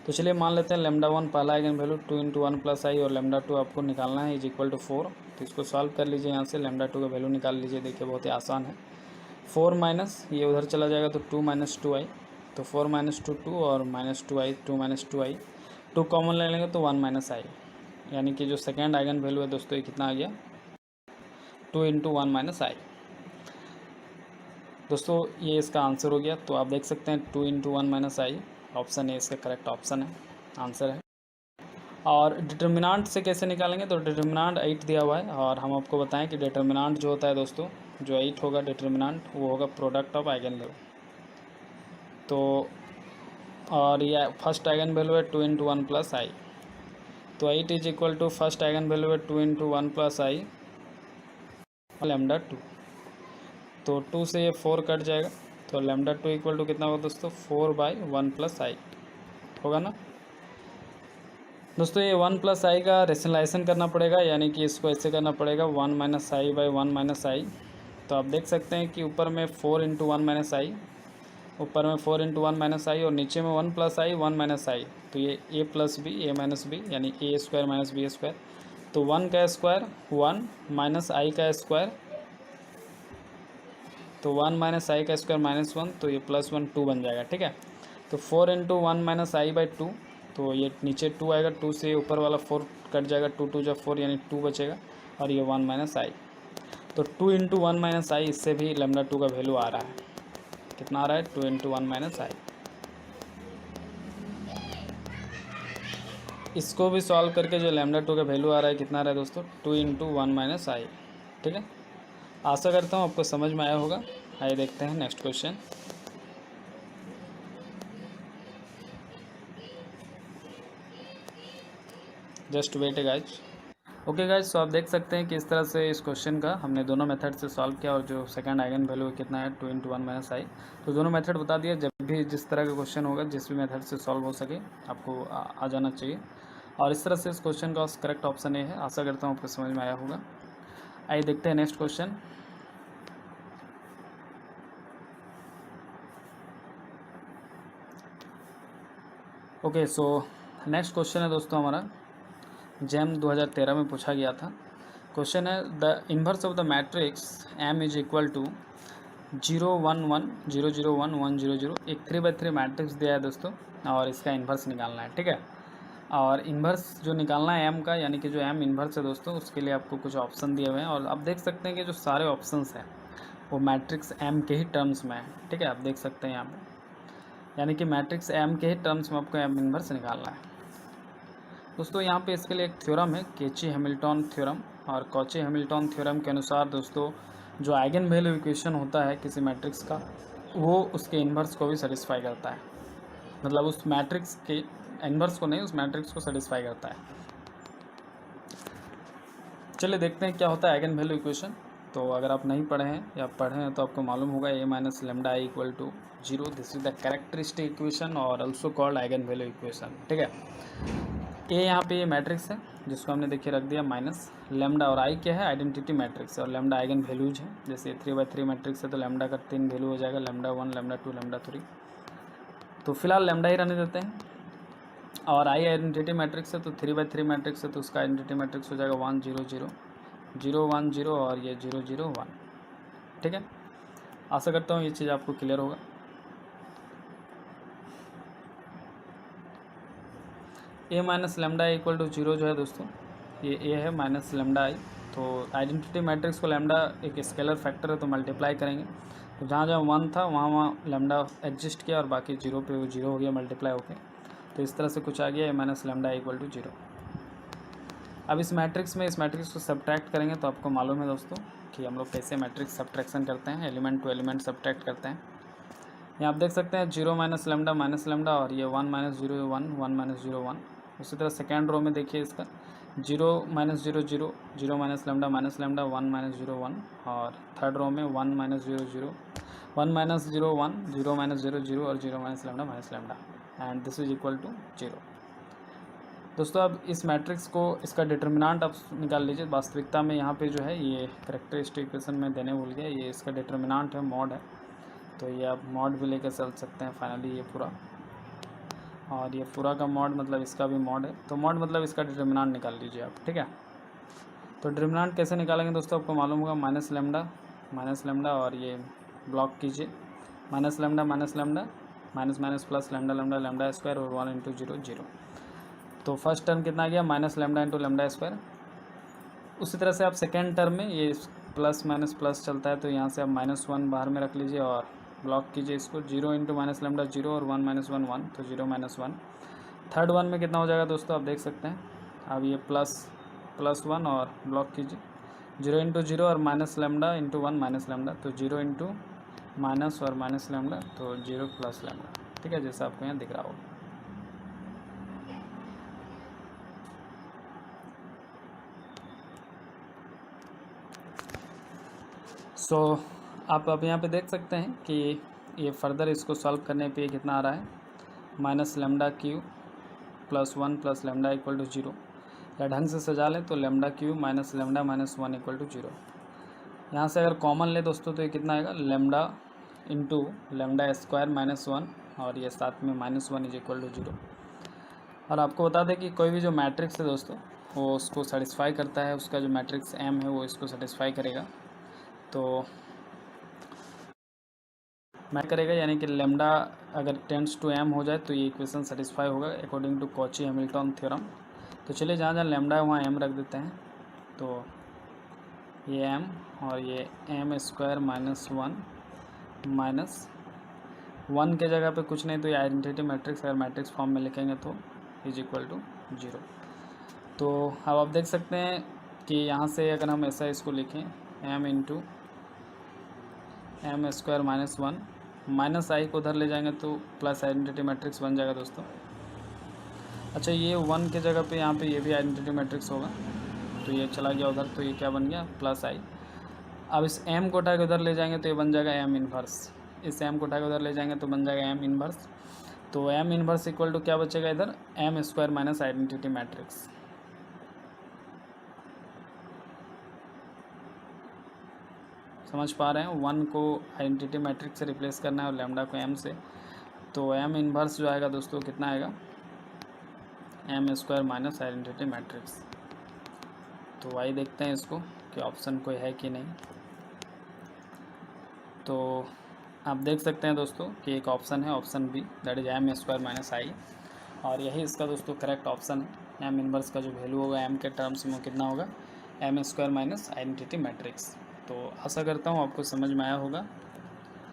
तो चलिए मान लेते हैं λ1 पहला आइगन वैल्यू 2 into 1 प्लस आई और λ2 आपको निकालना है इज इक्वल टू 4। तो इसको सॉल्व कर लीजिए, यहाँ से λ2 का वैल्यू निकाल लीजिए। देखिए बहुत ही आसान है, 4 माइनस ये उधर चला जाएगा तो 2 माइनस 2i, तो 4 माइनस 2 और minus 2i, 2 minus 2i, 2 common ले लेंगे तो 1 माइनस आई, यानी कि जो सेकेंड आइगन वैल्यू है दोस्तों ये कितना आ गया, 2 इंटू 1 माइनस आई। दोस्तों ये इसका आंसर हो गया। तो आप देख सकते हैं 2 into 1 minus I, option A इसका करेक्ट ऑप्शन है, आंसर है। और डिटर्मिनेंट से कैसे निकालेंगे, तो डिटर्मिनेंट 8 दिया हुआ है, और हम आपको बताएं कि डिटर्मिनेंट जो होता है दोस्तों, जो 8 होगा डिटर्मिनेंट वो होगा प्रोडक्ट ऑफ आइगन वैल्यू। तो और ये फर्स्ट आइगन वैल्यू है 2 इंटू 1 प्लस आई, तो 8 is equal to first eigen value है 2 इंटू 1 प्लस आई λ2। तो 2 से ये 4 कट जाएगा, तो λ2 इक्वल टू कितना होगा दोस्तों, 4/1 प्लस आई होगा ना दोस्तों। ये 1 प्लस आई का रेशनलाइजेशन करना पड़ेगा, यानी कि इसको ऐसे करना पड़ेगा 1 माइनस आई बाई 1 माइनस आई। तो आप देख सकते हैं कि ऊपर में 4 इंटू 1 माइनस आई, ऊपर में 4 इंटू 1 माइनस आई, और नीचे में 1 प्लस आई 1 माइनस आई। तो ये ए प्लस बी, ए माइनस बी, यानी ए स्क्वायर माइनस बी स्क्वायर। तो 1 का स्क्वायर 1 माइनस आई का स्क्वायर, तो 1 माइनस आई का स्क्वायर माइनस 1, तो ये प्लस 1 2 बन जाएगा। ठीक है, तो 4 इंटू 1 माइनस आई बाई 2, तो ये नीचे 2 आएगा, 2 से ऊपर वाला 4 कट जाएगा, 2 2 जब 4 यानी 2 बचेगा, और ये 1 माइनस आई। तो 2 इंटू 1 माइनस आई, इससे भी λ2 का वैल्यू आ रहा है। कितना आ रहा है 2 इंटू 1 माइनस आई। इसको भी सॉल्व करके जो लैम्डा 2 का वैल्यू आ रहा है कितना आ रहा है दोस्तों 2 इंटू 1 माइनस आई। ठीक है, आशा करता हूँ आपको समझ में आया होगा। आइए देखते हैं next question. Just wait guys. Okay guys, so आप देख सकते हैं कि इस तरह से इस क्वेश्चन का हमने दोनों मेथड से सॉल्व किया और जो सेकंड आइगन वैल्यू कितना है 2 इंटू 1 माइनस आई। तो दोनों मेथड बता दिया। जब भी जिस तरह का क्वेश्चन होगा, जिस भी मेथड से सॉल्व हो सके आपको आ जाना चाहिए। और इस तरह से इस क्वेश्चन का करेक्ट ऑप्शन ए है। आशा करता हूँ आपको समझ में आया होगा। आइए देखते हैं next question. Okay, so next question है दोस्तों हमारा जैम 2013 में पूछा गया था। क्वेश्चन है the inverse of the matrix M is equal to 0 1 1 0 0 1 1 0 0। एक 3x3 मैट्रिक्स दिया है दोस्तों और इसका इन्वर्स निकालना है। ठीक है, और इन्वर्स जो निकालना है एम का, यानी कि जो एम इन्वर्स है दोस्तों, उसके लिए आपको कुछ ऑप्शन दिए हुए हैं और आप देख सकते हैं कि जो सारे ऑप्शंस हैं वो मैट्रिक्स एम के ही टर्म्स में है। ठीक है, आप देख सकते हैं यहाँ पे, यानी कि मैट्रिक्स एम के ही टर्म्स में आपको एम इन्वर्स निकालना है दोस्तों। यहाँ पे इसके लिए एक थ्योरम है केची हैमिल्टन थ्योरम, और कॉची हैमिल्टन थ्योरम के अनुसार दोस्तों जो आइगन वैल्यू इक्वेशन होता है किसी मैट्रिक्स का, वो उसके इन्वर्स को भी सेटिस्फाई करता है। मतलब उस मैट्रिक्स के इन्वर्स को नहीं, उस मैट्रिक्स को सेटिस्फाई करता है। चलिए देखते हैं क्या होता है आइगन वैल्यू इक्वेशन। तो अगर आप नहीं पढ़े हैं या पढ़े हैं तो आपको मालूम होगा A minus lambda I equal to 0। This is the characteristic equation और also called eigen value equation. ठीक है, ए यहाँ पे ये मैट्रिक्स है जिसको हमने देखिए रख दिया माइनस लेमडा, और आई क्या है आइडेंटिटी मैट्रिक्स है, और लेमडा आइगन वैल्यूज है। जैसे 3x3 मैट्रिक्स है तो लेमडा का 3 वैल्यू हो जाएगा, लेमडा 1 लेमडा 2 लेमडा 3। तो फिलहाल लेमडा ही रहने देते हैं। और आई आइडेंटिटी मैट्रिक्स है तो 3x3 मैट्रिक्स है तो उसका आइडेंटिटी मैट्रिक्स हो जाएगा 1 0 0 0 1 0 और ये 0 0 1। ठीक है, आशा करता हूँ ये चीज़ आपको क्लियर होगा। A minus lambda I equal to 0 जो है दोस्तों, ये ए है माइनस लेमडा आई। तो आइडेंटिटी मैट्रिक्स को लेमडा एक स्केलर फैक्टर है तो मल्टीप्लाई करेंगे, तो जहाँ जहाँ 1 था वहाँ लेमडा एग्जिस्ट किया और बाकी 0 पे वो 0 हो गया मल्टीप्लाई होके। तो इस तरह से कुछ आ गया ए माइनस लेमडा इक्वल टू 0। अब इस मैट्रिक्स में इस मैट्रिक्स को सब्ट्रैक्ट करेंगे तो आपको मालूम है दोस्तों कि हम लोग कैसे मैट्रिक्स सब्ट्रैक्शन करते हैं, एलिमेंट टू एलिमेंट सब्ट्रैक्ट करते हैं। यहाँ आप देख सकते हैं 0 माइनस लेमडा और ये 1 माइनस 0 1 1 माइनस 0 1। उसी तरह सेकेंड रो में देखिए इसका 0 माइनस 0 0 0 माइनस लेमडा 1 माइनस 0 1, और थर्ड रो में 1 माइनस 0 0 1 माइनस 0 1 0 माइनस 0 0 और 0 minus lambda and this is equal to 0। दोस्तों अब इस मैट्रिक्स को इसका डिटर्मिनेंट आप निकाल लीजिए। वास्तविकता में यहाँ पे जो है ये कैरेक्टरिस्टिक इक्वेशन में देने भूल गया, ये इसका डिटर्मिनेंट है मॉड है, तो ये आप मॉड भी लेकर चल सकते हैं फाइनली ये पूरा, और ये पूरा का मॉड मतलब इसका भी मॉड है। तो मॉड मतलब इसका डिटर्मिनेंट निकाल लीजिए आप। ठीक है, तो डिटर्मिनेंट कैसे निकालेंगे दोस्तों, आपको मालूम होगा माइनस लेमडा और ये ब्लॉक कीजिए minus lambda minus minus plus lambda square और 1 इंटू 0 0। तो फर्स्ट टर्म कितना आ गया minus lambda into lambda square. उसी तरह से आप सेकेंड टर्म में ये प्लस माइनस प्लस चलता है तो यहाँ से आप -1 बाहर में रख लीजिए और ब्लॉक कीजिए इसको 0 इंटू माइनस लेमडा 0 और 1 माइनस 1 1, तो 0 माइनस 1। थर्ड वन में कितना हो जाएगा दोस्तों आप देख सकते हैं। अब ये प्लस 1 और ब्लॉक कीजिए 0 इंटू 0 और minus lambda into 1 minus lambda, तो 0 इंटू माइनस और माइनस लेमडा तो 0 प्लस लेमडा। ठीक है, जैसा आपको यहाँ दिख रहा होगा। सो आप अब यहाँ पे देख सकते हैं कि ये फर्दर इसको सॉल्व करने पे कितना आ रहा है minus lambda cube plus 1 plus lambda equal to 0, या ढंग से सजा लें तो lambda cube minus lambda minus 1 equal to 0। यहाँ से अगर कॉमन ले दोस्तों तो ये कितना आएगा lambda into lambda square minus 1 और ये साथ में -1 इज इक्वल टू 0। और आपको बता दें कि कोई भी जो मैट्रिक्स है दोस्तों वो उसको सेटिस्फाई करता है, उसका जो मैट्रिक्स एम है वो इसको सेटिस्फाई करेगा। तो मैं करेगा यानी कि लेमडा अगर टेंड्स टू एम हो जाए तो ये इक्वेशन सेटिस्फाई होगा according to Cauchy Hamilton theorem. तो चलिए जहाँ जहाँ लेमडा है वहाँ एम रख देते हैं, तो ये एम और ये एम स्क्वायर माइनस 1 माइनस 1 के जगह पे कुछ नहीं तो ये आइडेंटिटी मैट्रिक्स अगर मैट्रिक्स फॉर्म में लिखेंगे तो इज इक्वल टू 0। तो अब आप देख सकते हैं कि यहाँ से अगर हम ऐसा इसको लिखें m into m² minus 1 minus I को उधर ले जाएंगे तो प्लस आइडेंटिटी मैट्रिक्स बन जाएगा दोस्तों। अच्छा ये 1 के जगह पे यहाँ पे ये भी आइडेंटिटी मैट्रिक्स होगा तो ये चला गया उधर, तो ये क्या बन गया प्लस आई। अब इस m को उठा के उधर ले जाएंगे तो ये बन जाएगा m इन्वर्स, इस m को उठा के उधर ले जाएंगे तो बन जाएगा m इन्वर्स। तो m इन्वर्स इक्वल टू क्या बचेगा इधर m² माइनस आइडेंटिटी मैट्रिक्स। समझ पा रहे हैं, 1 को आइडेंटिटी मैट्रिक्स से रिप्लेस करना है और लैम्डा को m से, तो m इन्वर्स जो आएगा दोस्तों कितना आएगा m² माइनस आइडेंटिटी मैट्रिक्स। तो आइए देखते हैं इसको कि ऑप्शन कोई है कि नहीं। तो आप देख सकते हैं दोस्तों कि एक ऑप्शन है option B, that is m² minus I, और यही इसका दोस्तों करेक्ट ऑप्शन है। m इन्वर्स का जो वैल्यू होगा m के टर्म्स में कितना होगा m² माइनस आइडेंटिटी मैट्रिक्स। तो आशा करता हूँ आपको समझ में आया होगा।